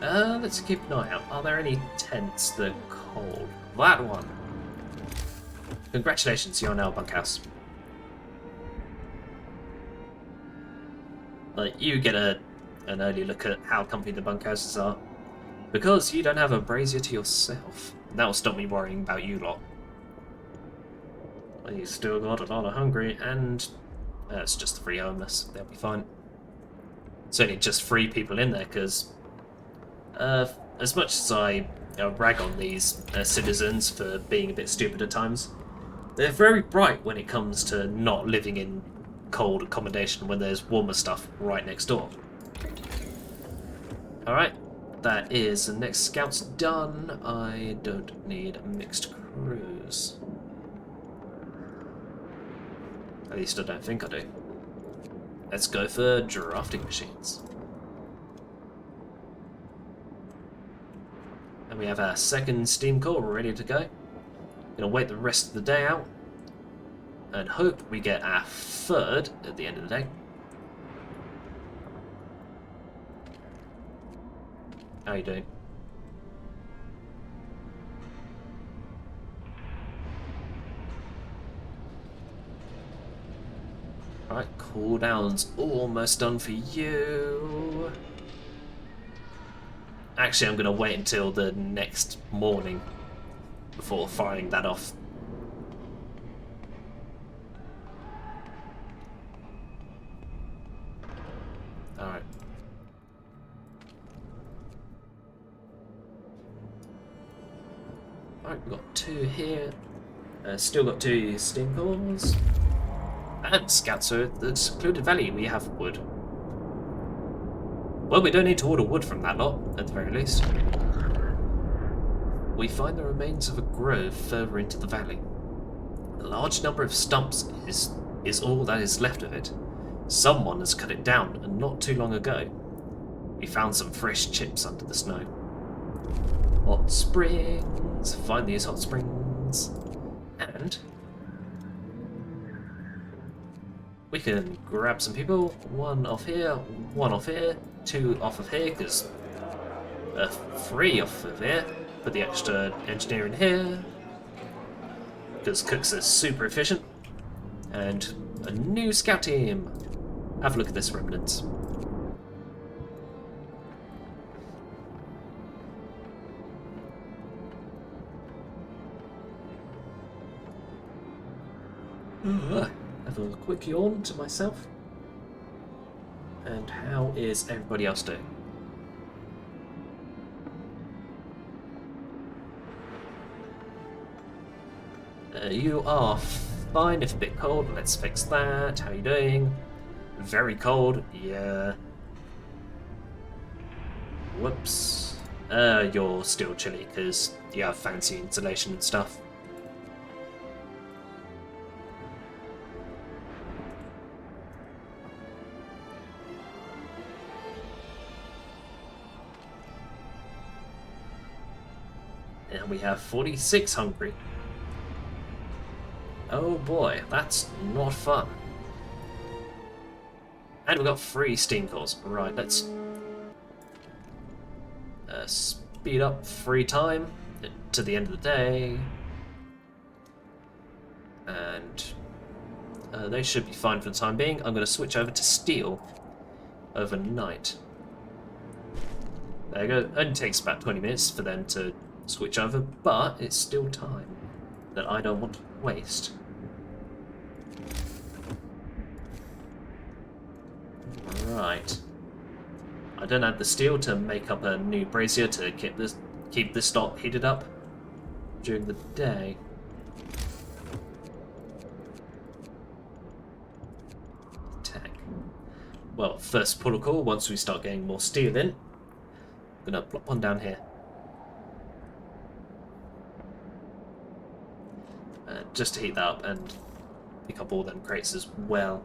let's keep an eye out. Are there any tents that are cold? That one! Congratulations, you're now a bunkhouse. You get an early look at how comfy the bunkhouses are. Because you don't have a brazier to yourself. That'll stop me worrying about you lot. You still got a lot of hungry, and it's just the 3 homeless. They'll be fine. It's only just 3 people in there, because as much as I rag on these citizens for being a bit stupid at times, they're very bright when it comes to not living in cold accommodation when there's warmer stuff right next door. Alright. That is, the next scout's done. I don't need a mixed crews. At least I don't think I do. Let's go for drafting machines. And we have our second steam core ready to go. Gonna wait the rest of the day out and hope we get our 3rd at the end of the day. How you doing? Alright, cooldown's almost done for you. Actually, I'm going to wait until the next morning before firing that off. Alright. Alright, we've got 2 here. Still got 2 steam cores. And scouts are at the secluded valley. We have wood. Well, we don't need to order wood from that lot, at the very least. We find the remains of a grove further into the valley. A large number of stumps is all that is left of it. Someone has cut it down, and not too long ago. We found some fresh chips under the snow. Hot springs. Find these hot springs. And we can grab some people. One off here, one off here, two off of here, because 3 off of here. Put the extra engineer in here, because cooks are super efficient. And a new scout team. Have a look at this, remnants. Have a quick yawn to myself. And how is everybody else doing? You are fine, if a bit cold. Let's fix that. How are you doing? Very cold. Yeah. Whoops. You're still chilly because you have fancy insulation and stuff. And we have 46 hungry. Oh boy, that's not fun. And we got 3 steam cores. Right, let's speed up 3 time to the end of the day. And they should be fine for the time being. I'm going to switch over to steel overnight. There you go. It only takes about 20 minutes for them to switch over, but it's still time that I don't want to waste. Right. I don't have the steel to make up a new brazier to keep this stock heated up during the day. Tech. Well, first protocol, once we start getting more steel in, I'm gonna plop one down here. Just to heat that up and pick up all them crates as well.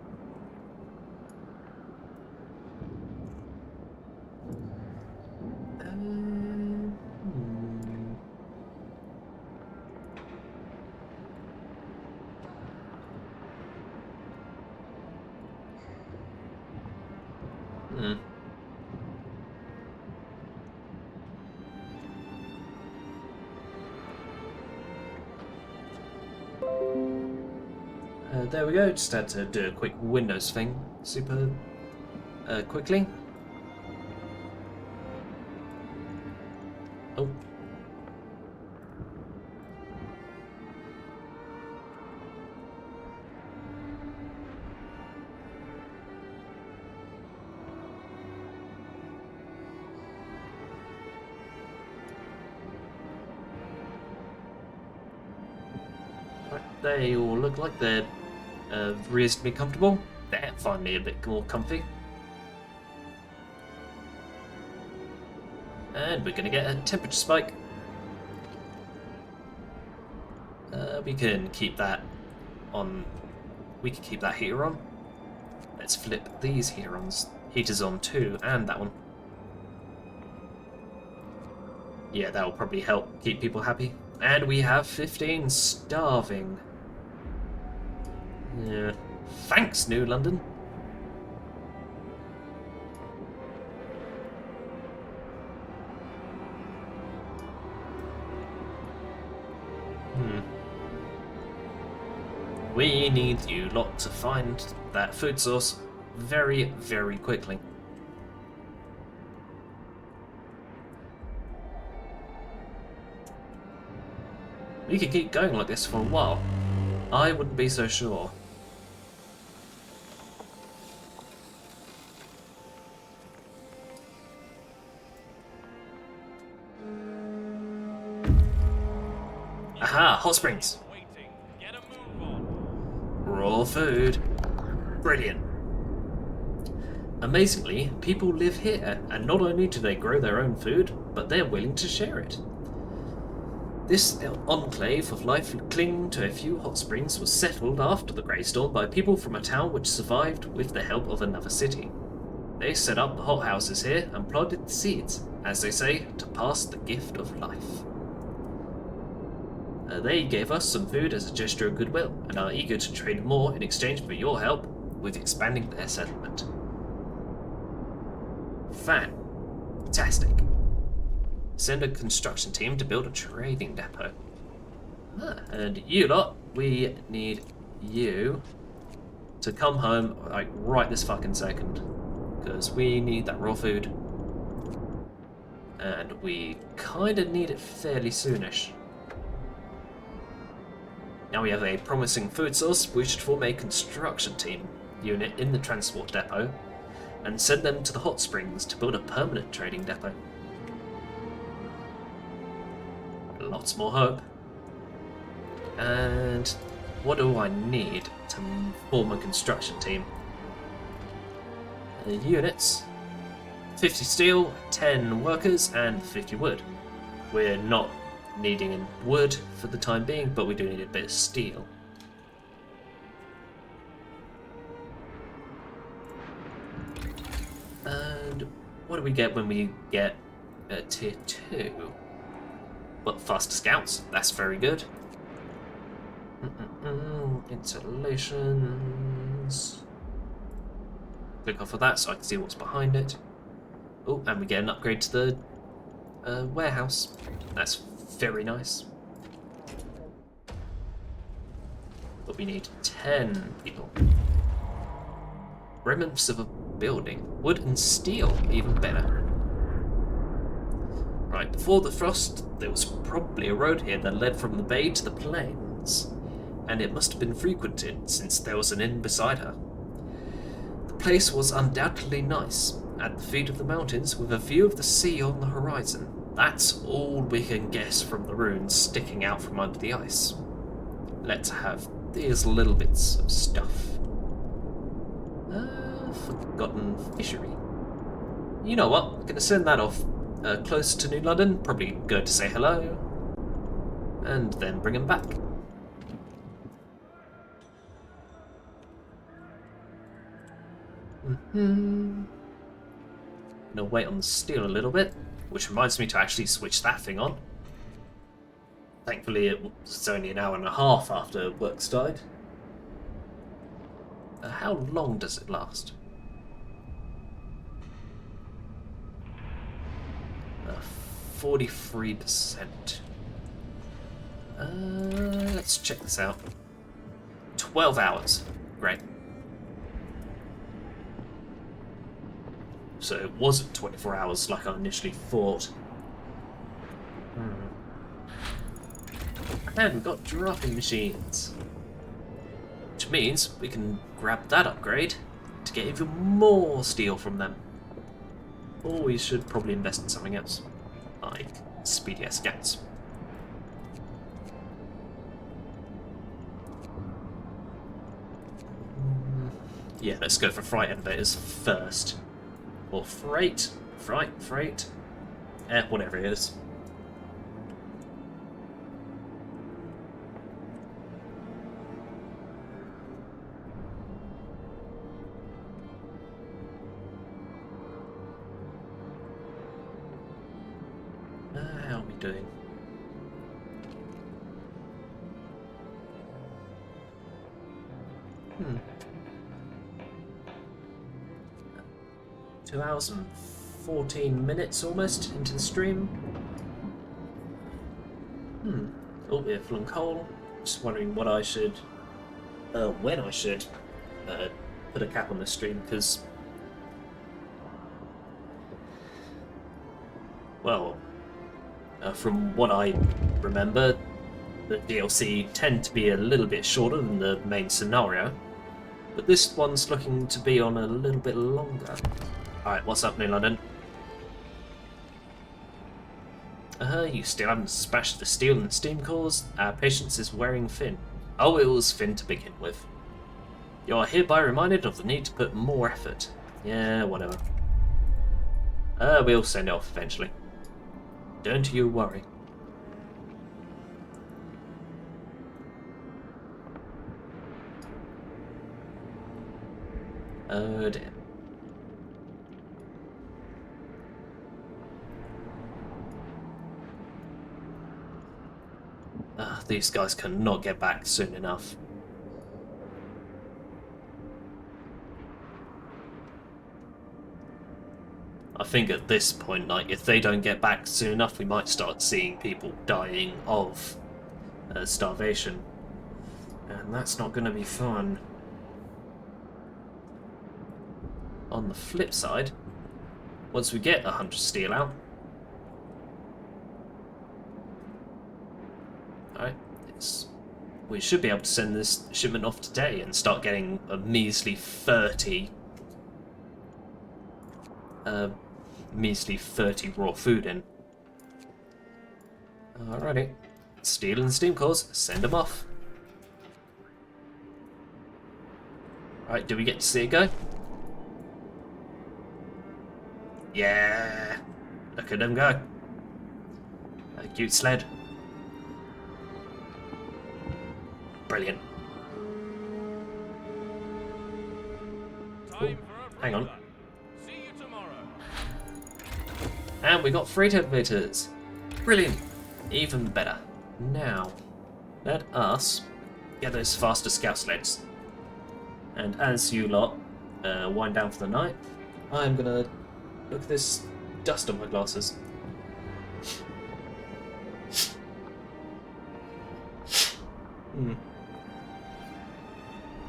There we go, just had to do a quick Windows thing super quickly. Oh. Right, they all look like they're reasonably comfortable. They're finally a bit more comfy. And we're gonna get a temperature spike. We can keep that on. We can keep that heater on. Let's flip these heaters on too, and that one. Yeah, that will probably help keep people happy. And we have 15 starving. Yeah. Thanks, New London. We need you lot to find that food source very, very quickly. We could keep going like this for a while. I wouldn't be so sure. Aha, hot springs. Get a move on. Raw food. Brilliant. Amazingly, people live here, and not only do they grow their own food, but they're willing to share it. This enclave of life clinging to a few hot springs was settled after the Grey Storm by people from a town which survived with the help of another city. They set up the hothouses here and planted the seeds, as they say, to pass the gift of life. They gave us some food as a gesture of goodwill, and are eager to trade more in exchange for your help. with expanding their settlement. Fantastic. Send a construction team to build a trading depot. And you lot, we need you to come home like right this fucking second, because we need that raw food, and we kind of need it fairly soonish. Now we have a promising food source. We should form a construction team unit in the transport depot and send them to the hot springs to build a permanent trading depot. Lots more hope. And what do I need to form a construction team? Units. 50 steel, 10 workers, and 50 wood. We're not needing wood for the time being, but we do need a bit of steel. And what do we get when we get a tier 2? Well, faster scouts, that's very good. Installations. Click off of that so I can see what's behind it. Oh, and we get an upgrade to the warehouse. That's very nice. But we need 10 people. Remnants of a building. Wood and steel, even better. Right, before the frost, there was probably a road here that led from the bay to the plains, and it must have been frequented since there was an inn beside her. The place was undoubtedly nice, at the feet of the mountains with a view of the sea on the horizon. That's all we can guess from the ruins sticking out from under the ice. Let's have these little bits of stuff. Forgotten fishery. You know what? I'm gonna send that off closer to New London. Probably go to say hello, and then bring them back. Gonna wait on the steel a little bit, which reminds me to actually switch that thing on. Thankfully, it was only an hour and a half after work started. How long does it last? 43%. Let's check this out. 12 hours. Great. So it wasn't 24 hours like I initially thought. And we've got dropping machines. Which means we can grab that upgrade to get even more steel from them. Or we should probably invest in something else, like speedier scouts. Yeah, let's go for freight elevators first. Or freight, whatever it is. How are we doing? Hmm. 2 hours and 14 minutes almost into the stream. Oh, we have flung coal. Just wondering what I should, when I should put a cap on this stream, because, well, from what I remember, the DLC tend to be a little bit shorter than the main scenario, but this one's looking to be on a little bit longer. Alright, what's up, New London? You still haven't dispatched the steel and steam cores? Our patience is wearing thin. Oh, it was thin to begin with. You are hereby reminded of the need to put more effort. Yeah, whatever. We'll send it off eventually. Don't you worry. Oh dear. These guys cannot get back soon enough. I think at this point, like, if they don't get back soon enough, we might start seeing people dying of starvation. And that's not going to be fun. On the flip side, once we get 100 steel out, alright, we should be able to send this shipment off today and start getting a measly 30 raw food in. Alrighty, steel and steam cores, send them off. Alright, do we get to see it go? Yeah! Look at them go. A cute sled. Brilliant. Time for a hang on. breather. See you tomorrow. And we got freight elevators. Brilliant. Even better. Now, let us get those faster scout sleds. And as you lot wind down for the night, I'm gonna look at this dust on my glasses.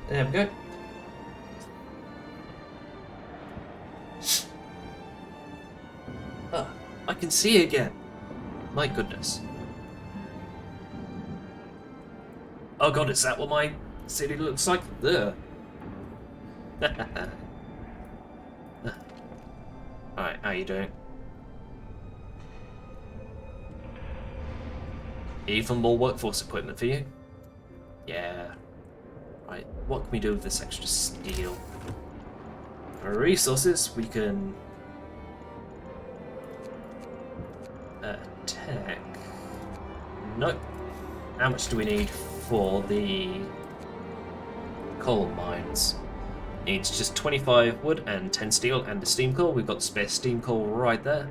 There we go. Ah, I can see again. My goodness. Oh god, is that what my city looks like? Ugh. Alright, how you doing? Even more workforce equipment for you? Yeah. Right, what can we do with this extra steel? For resources, we can attack. Nope. How much do we need for the coal mines? Needs just 25 wood and 10 steel and a steam coal. We've got spare steam coal right there.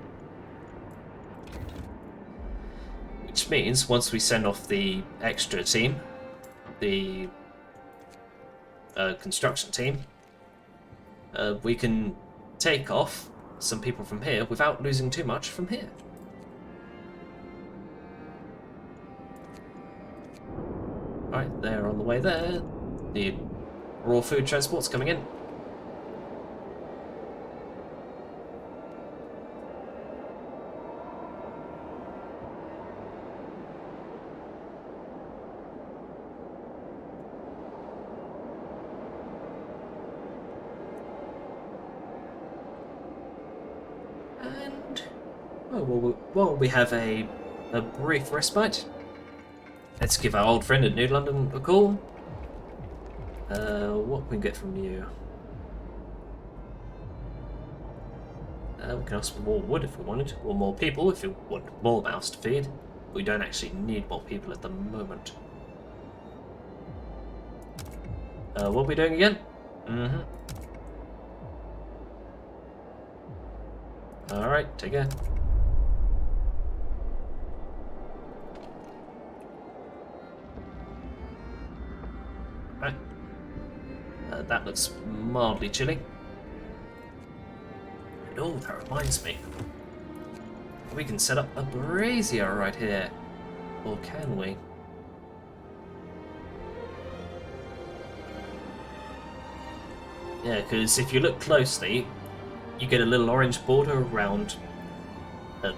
Which means once we send off the extra team, the construction team, we can take off some people from here without losing too much from here. Right, they're on the way there. The raw food transport's coming in. And well, we have a brief respite. Let's give our old friend at New London a call. What can we get from you? We can ask for more wood if we wanted, or more people if you want more mouths to feed. We don't actually need more people at the moment. What are we doing again? Alright, take care. Right. That looks mildly chilly. And oh, that reminds me. We can set up a brazier right here. Or can we? Yeah, because if you look closely, you get a little orange border around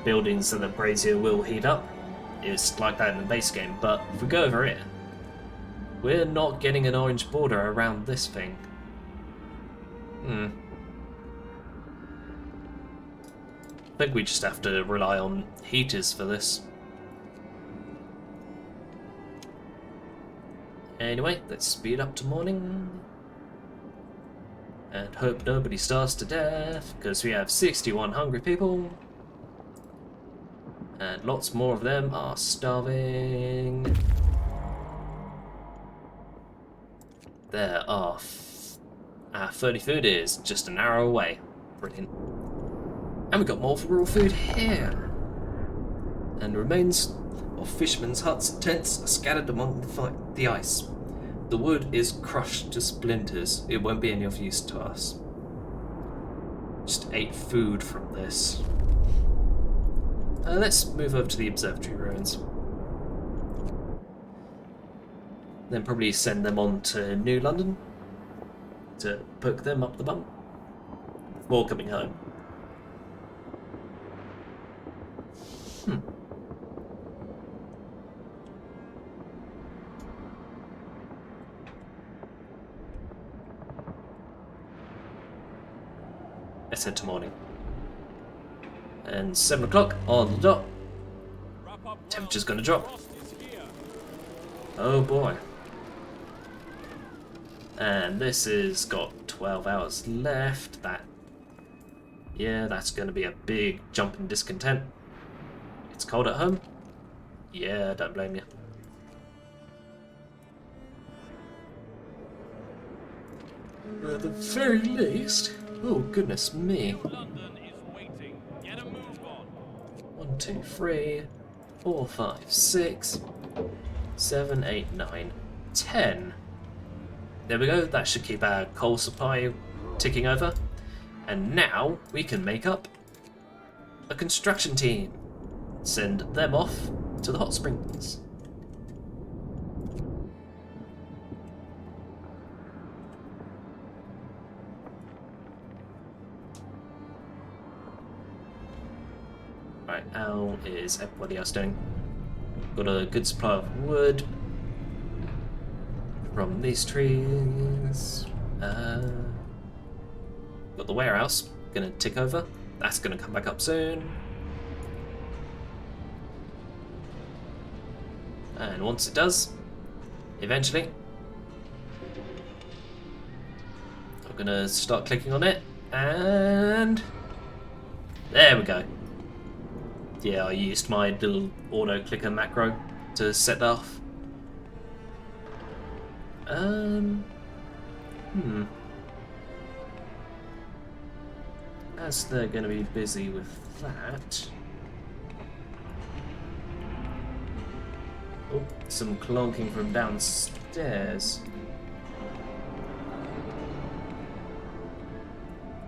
buildings and the brazier will heat up. It's like that in the base game, but if we go over here, we're not getting an orange border around this thing. I think we just have to rely on heaters for this. Anyway, let's speed up to morning. And hope nobody starves to death, because we have 61 hungry people. And lots more of them are starving. There are 30 food is just an hour away. Brilliant. And we got more raw food here. And remains of fishermen's huts and tents are scattered among the ice. The wood is crushed to splinters. It won't be any of use to us. Just ate food from this. Let's move over to the observatory ruins. Then probably send them on to New London to poke them up the bum before coming home. Let's head to morning. And 7 o'clock on the dot. Wrap up Temperature's well. gonna drop. Frost is here. Oh boy. And this has got 12 hours left. Yeah, that's gonna be a big jump in discontent. It's cold at home? Yeah, don't blame you. At the very least. Oh, goodness me. London is waiting. Get a move on. 1, 2, 3, 4, 5, 6, 7, 8, 9, 10. There we go. That should keep our coal supply ticking over. And now we can make up a construction team. Send them off to the hot springs. Right, how is everybody else doing? Got a good supply of wood from these trees. Got the warehouse gonna tick over. That's gonna come back up soon. And once it does, eventually, I'm gonna start clicking on it, and there we go. Yeah, I used my little auto clicker macro to set that off. As they're gonna be busy with that. Oh, some clonking from downstairs.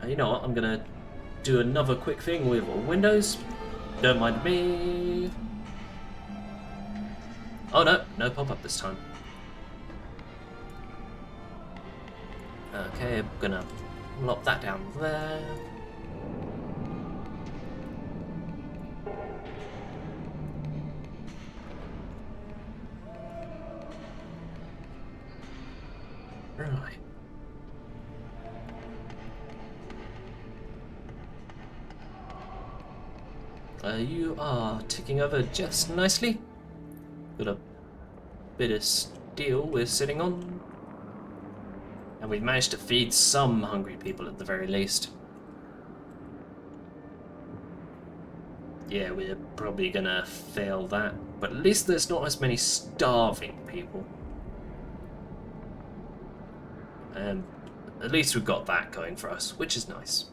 You know what? I'm gonna do another quick thing with Windows. Don't mind me. Oh no, no pop-up this time. Okay, I'm gonna lop that down there. Right. You are ticking over just nicely. Got a bit of steel we're sitting on. And we've managed to feed some hungry people at the very least. Yeah, we're probably gonna fail that. But at least there's not as many starving people. And at least we've got that going for us, which is nice.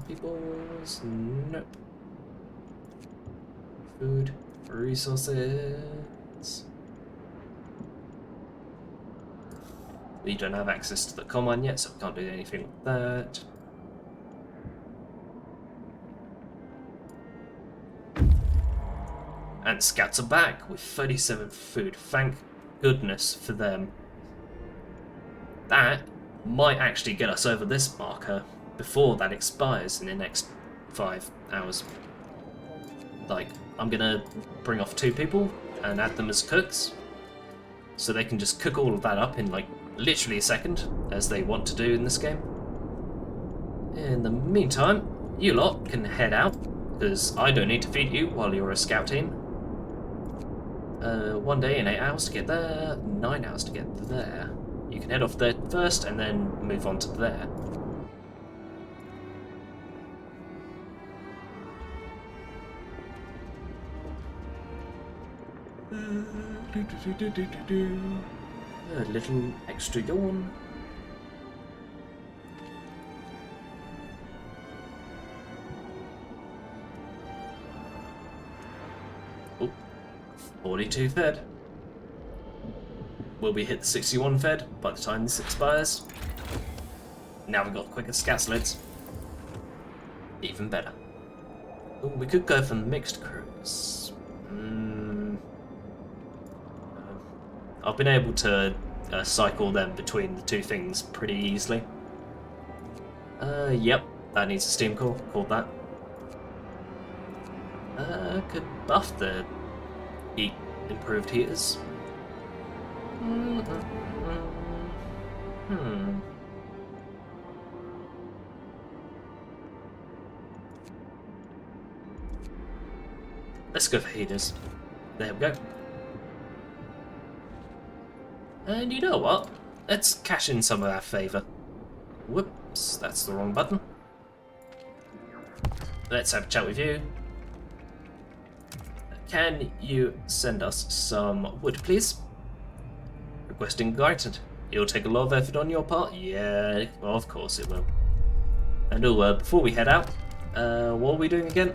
Peoples, nope. Food, resources. We don't have access to the common yet, so we can't do anything with that. And scouts are back with 37 food. Thank goodness for them. That might actually get us over this marker before that expires in the next 5 hours. Like, I'm gonna bring off 2 people and add them as cooks, so they can just cook all of that up in like literally a second, as they want to do in this game. In the meantime, you lot can head out, because I don't need to feed you while you're a scout team. 1 day and 8 hours to get there, 9 hours to get there. You can head off there first and then move on to there. A little extra yawn. Oh, 42 fed. Will we hit the 61 fed by the time this expires? Now we've got quicker scout sleds. Even better. Ooh, we could go for mixed crews. I've been able to cycle them between the two things pretty easily. Yep, that needs a steam core. Called that. Could buff the improved heaters. Let's go for heaters. There we go. And you know what? Let's cash in some of our favour. Whoops, that's the wrong button. Let's have a chat with you. Can you send us some wood, please? Requesting granted. It'll take a lot of effort on your part. Yeah, well, of course it will. And before we head out, what are we doing again?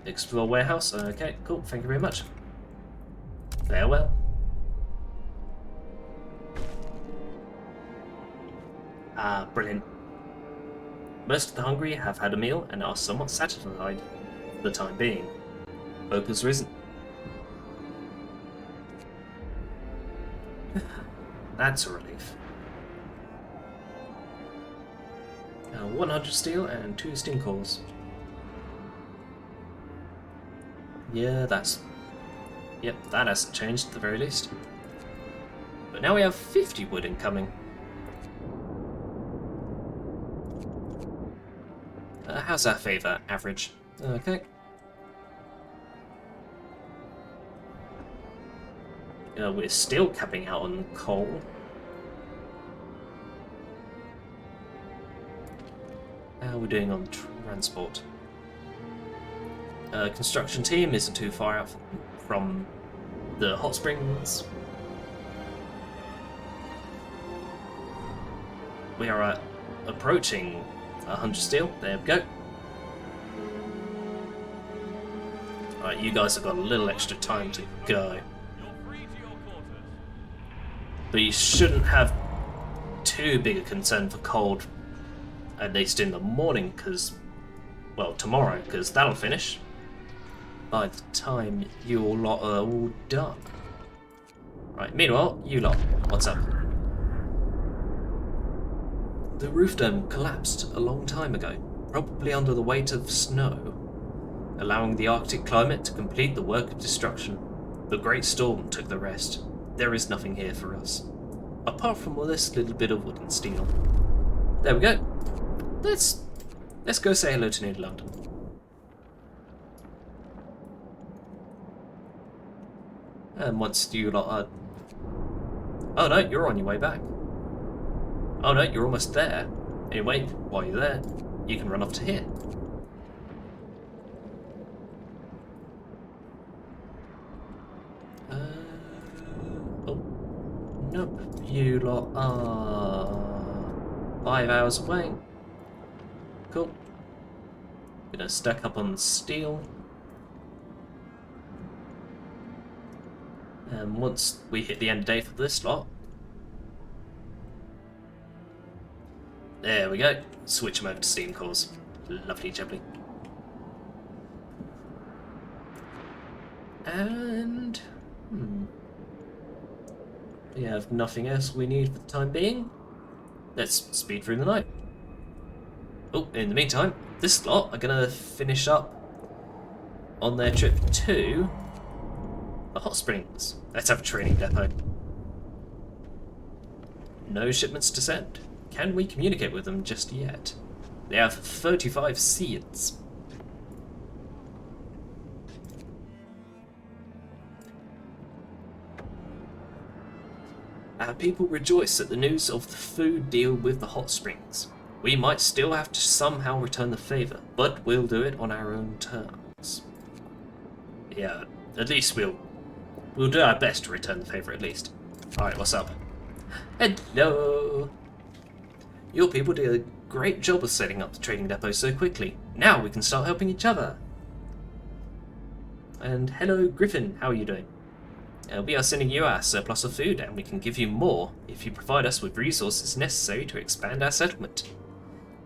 Explore warehouse. Okay, cool. Thank you very much. Farewell. Ah, brilliant. Most of the hungry have had a meal and are somewhat satisfied for the time being. Hope has risen. That's a relief. 100 steel and 2 steam cores. Yeah, yep, that hasn't changed at the very least. But now we have 50 wood incoming. How's our favour? Average. Okay. We're still capping out on coal. How are we doing on transport? Construction team isn't too far out from the hot springs. We are approaching 100 steel. There we go. Alright, you guys have got a little extra time to go. But you shouldn't have too big a concern for cold, at least in the morning, because, well, tomorrow, because that'll finish by the time you all lot are all done. Right, meanwhile, you lot, what's up? The roof dome collapsed a long time ago, probably under the weight of snow, allowing the Arctic climate to complete the work of destruction. The Great Storm took the rest. There is nothing here for us, apart from this little bit of wood and steel. There we go. Let's go say hello to New London. And once you lot are... Oh no, you're on your way back. Oh no, you're almost there. Anyway, while you're there, you can run off to here. Nope, you lot are 5 hours away. Cool. Gonna stack up on steel. And once we hit the end of day for this lot, there we go. Switch them over to steam cores. Lovely jubbly. And we have nothing else we need for the time being. Let's speed through the night. Oh, in the meantime, this lot are gonna finish up on their trip to the hot springs. Let's have a training depot. No shipments to send. Can we communicate with them just yet? They have 35 seeds. Our people rejoice at the news of the food deal with the hot springs. We might still have to somehow return the favour, but we'll do it on our own terms. Yeah, at least we'll do our best to return the favour at least. Alright, what's up? Hello! Your people did a great job of setting up the trading depot so quickly. Now we can start helping each other. And hello, Griffin. How are you doing? We are sending you our surplus of food, and we can give you more if you provide us with resources necessary to expand our settlement.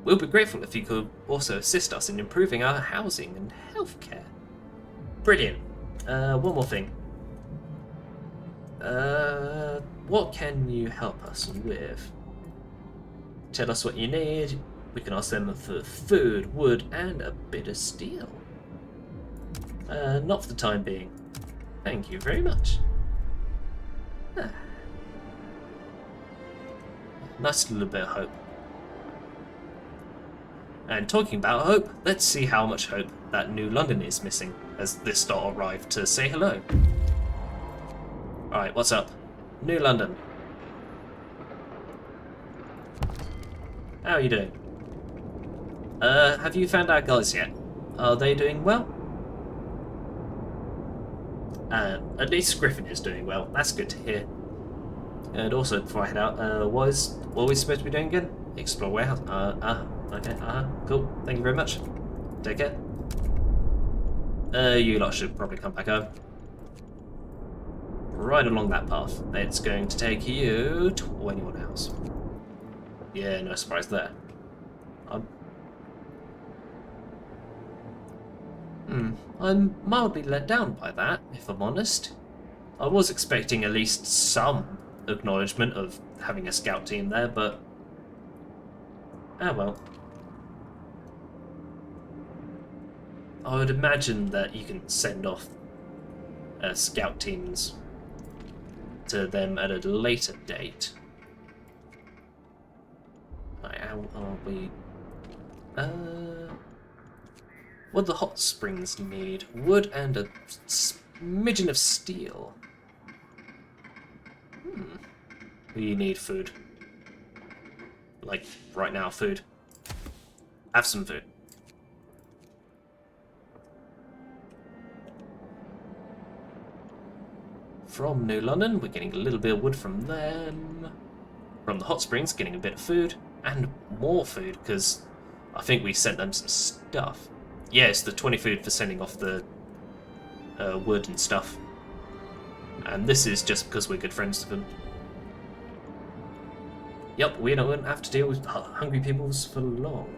We'll be grateful if you could also assist us in improving our housing and healthcare. Brilliant. One more thing. What can you help us with? Tell us what you need. We can ask them for food, wood, and a bit of steel. Not for the time being. Thank you very much. Ah. Nice little bit of hope. And talking about hope, let's see how much hope that New London is missing as this dot arrived to say hello. Alright, what's up? New London. How are you doing? Have you found our guys yet? Are they doing well? At least Griffin is doing well. That's good to hear. And also, before I head out, what are we supposed to be doing again? Explore warehouse. Okay, cool. Thank you very much. Take care. You lot should probably come back home. Right along that path. It's going to take you to anyone else. Yeah, no surprise there. I'm mildly let down by that, if I'm honest. I was expecting at least some acknowledgement of having a scout team there, but... ah well. I would imagine that you can send off scout teams to them at a later date. Right, how are we? What do the hot springs need? Wood and a smidgen of steel. We need food. Like, right now, food. Have some food. From New London, we're getting a little bit of wood from them. From the hot springs, getting a bit of food. And more food, because I think we sent them some stuff. Yes, the 20 food for sending off the wood and stuff. And this is just because we're good friends with them. Yep, we don't have to deal with hungry peoples for long.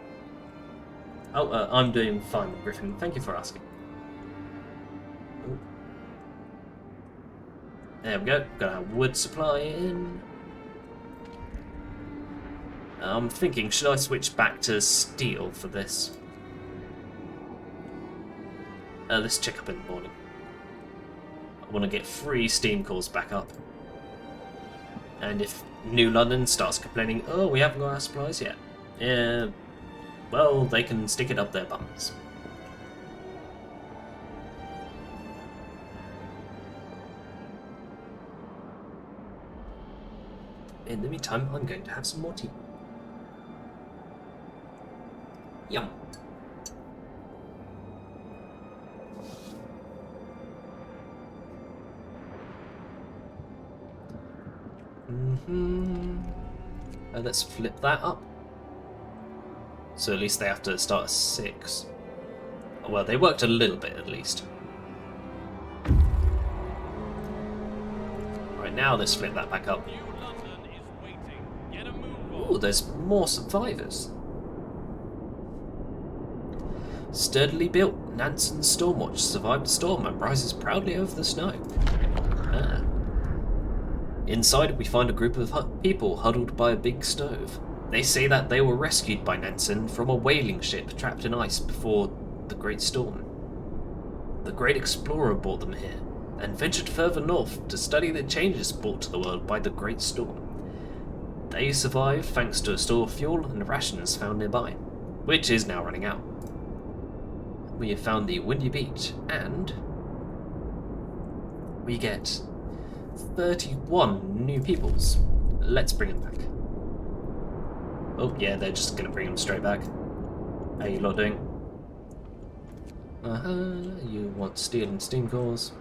Oh, I'm doing fine, Griffin. Thank you for asking. Ooh. There we go. Got our wood supply in. I'm thinking, should I switch back to steel for this? Let's check up in the morning. I want to get 3 steam cores back up. And if New London starts complaining, oh, we haven't got our supplies yet. Yeah, well, they can stick it up their bums. In the meantime, I'm going to have some more tea. Yum. Let's flip that up. So at least they have to start at 6. Well, they worked a little bit at least. Right now, let's flip that back up. New London is waiting. Get a move on. Ooh, there's more survivors. Sturdily built, Nansen's Stormwatch survived the storm and rises proudly over the snow. Ah. Inside, we find a group of people huddled by a big stove. They say that they were rescued by Nansen from a whaling ship trapped in ice before the Great Storm. The great explorer brought them here, and ventured further north to study the changes brought to the world by the Great Storm. They survived thanks to a store of fuel and rations found nearby, which is now running out. We have found the Windy Beach, and we get 31 new peoples. Let's bring them back. Oh yeah, they're just gonna bring them straight back. How you lot doing? You want steel and steam cores.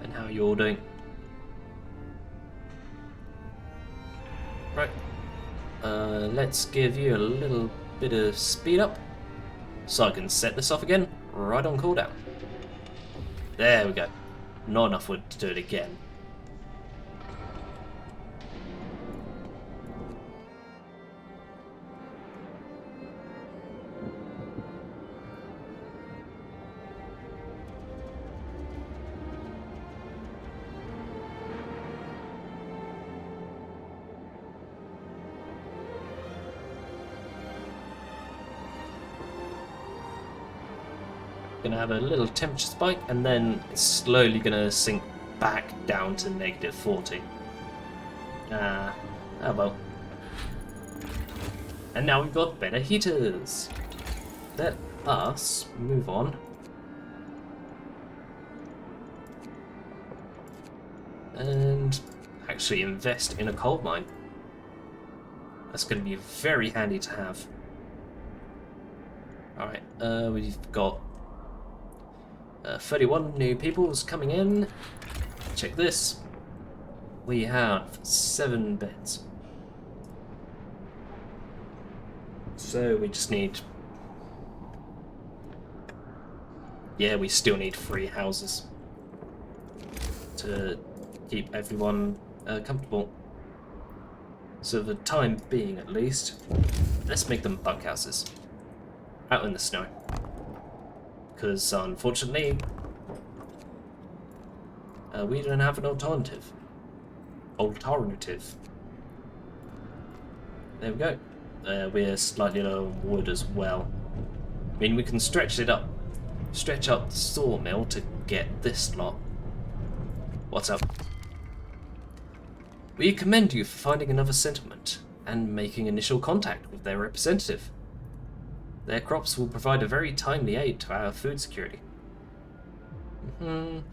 And how are you all doing? let's give you a little bit of speed up so I can set this off again right on cooldown. There we go. Not enough wood to do it again. Gonna have a little temperature spike and then it's slowly gonna sink back down to -40. Oh well. And now we've got better heaters. Let us move on. And actually invest in a coal mine. That's gonna be very handy to have. Alright, we've got 31 new peoples coming in. Check this. We have 7 beds. So we just need... Yeah, we still need 3 houses to keep everyone comfortable. So for the time being at least, let's make them bunkhouses. Out in the snow. Because unfortunately, we don't have an alternative. There we go. We're slightly low on wood as well. I mean, we can stretch up the sawmill to get this lot. What's up? We commend you for finding another settlement and making initial contact with their representative. Their crops will provide a very timely aid to our food security.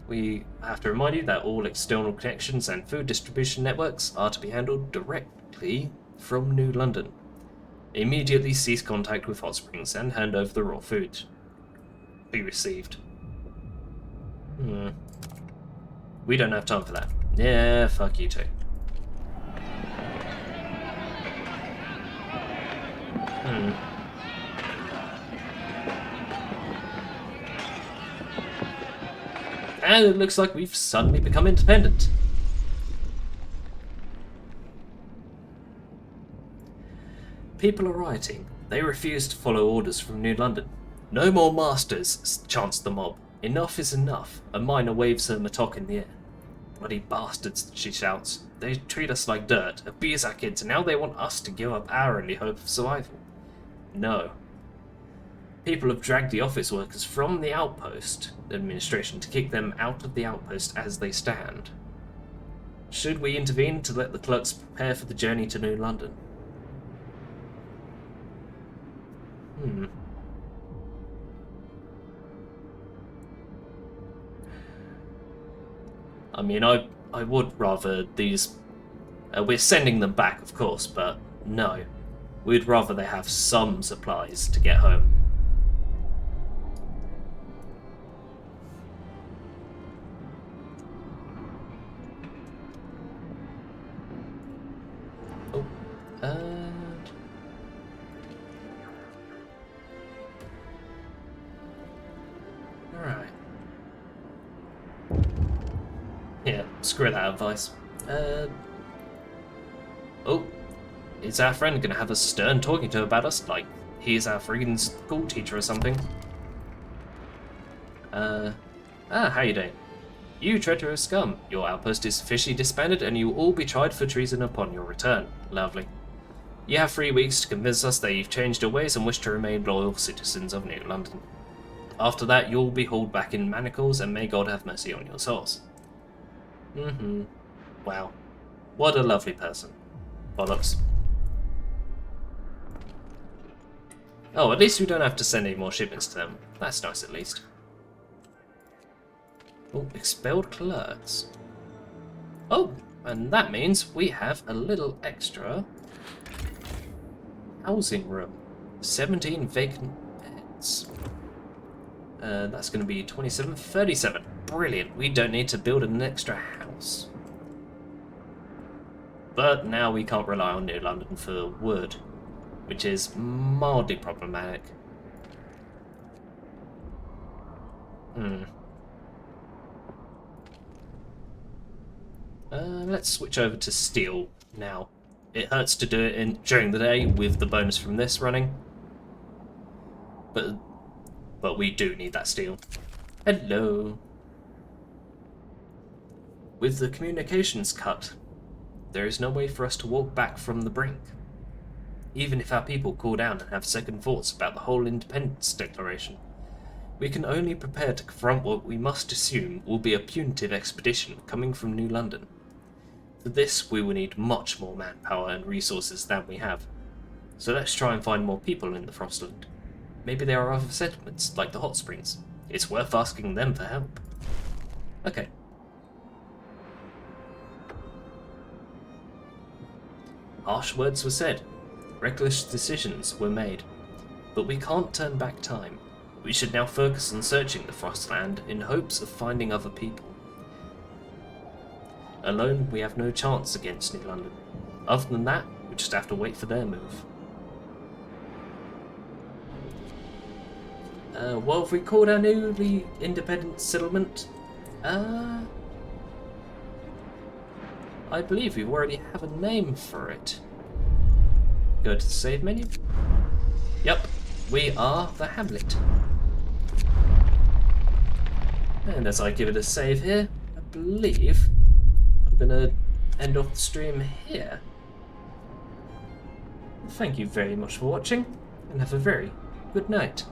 We have to remind you that all external connections and food distribution networks are to be handled directly from New London. Immediately cease contact with hot springs and hand over the raw food. Be received. We don't have time for that. Yeah, fuck you too. And it looks like we've suddenly become independent. People are rioting. They refuse to follow orders from New London. No more masters, chants the mob. Enough is enough. A miner waves her mattock in the air. Bloody bastards, she shouts. They treat us like dirt, abuse our kids, and now they want us to give up our only hope of survival. No. People have dragged the office workers from the outpost administration to kick them out of the outpost as they stand. Should we intervene to let the clerks prepare for the journey to New London? I mean, I would rather these... we're sending them back, of course, but no. We'd rather they have some supplies to get home. Oh, alright. Yeah, screw that advice. Oh, is our friend gonna have a stern talking to about us? Like, he's our friggin' school teacher or something? How you doing? You treacherous scum. Your outpost is officially disbanded and you will all be tried for treason upon your return. Lovely. You have 3 weeks to convince us that you've changed your ways and wish to remain loyal citizens of New London. After that, you'll be hauled back in manacles and may God have mercy on your souls. Wow. What a lovely person. Bollocks. Oh, at least we don't have to send any more shipments to them. That's nice at least. Oh, expelled clerks. Oh, and that means we have a little extra housing room. 17 vacant beds. That's going to be 27, 37. Brilliant. We don't need to build an extra house. But now we can't rely on New London for wood. which is mildly problematic. Let's switch over to steel now. It hurts to do it during the day with the bonus from this running, but we do need that steel. Hello. With the communications cut, there is no way for us to walk back from the brink. Even if our people cool down and have second thoughts about the whole independence declaration, we can only prepare to confront what we must assume will be a punitive expedition coming from New London. For this, we will need much more manpower and resources than we have. So let's try and find more people in the Frostland. Maybe there are other settlements, like the Hot Springs. It's worth asking them for help. Okay. Harsh words were said. Reckless decisions were made. But we can't turn back time. We should now focus on searching the Frostland in hopes of finding other people. Alone, we have no chance against New London. Other than that, we just have to wait for their move. What have we called our newly independent settlement? I believe we already have a name for it. Go to the save menu. Yep, we are the Hamlet. And as I give it a save here, I believe I'm gonna end off the stream here. Thank you very much for watching, and have a very good night.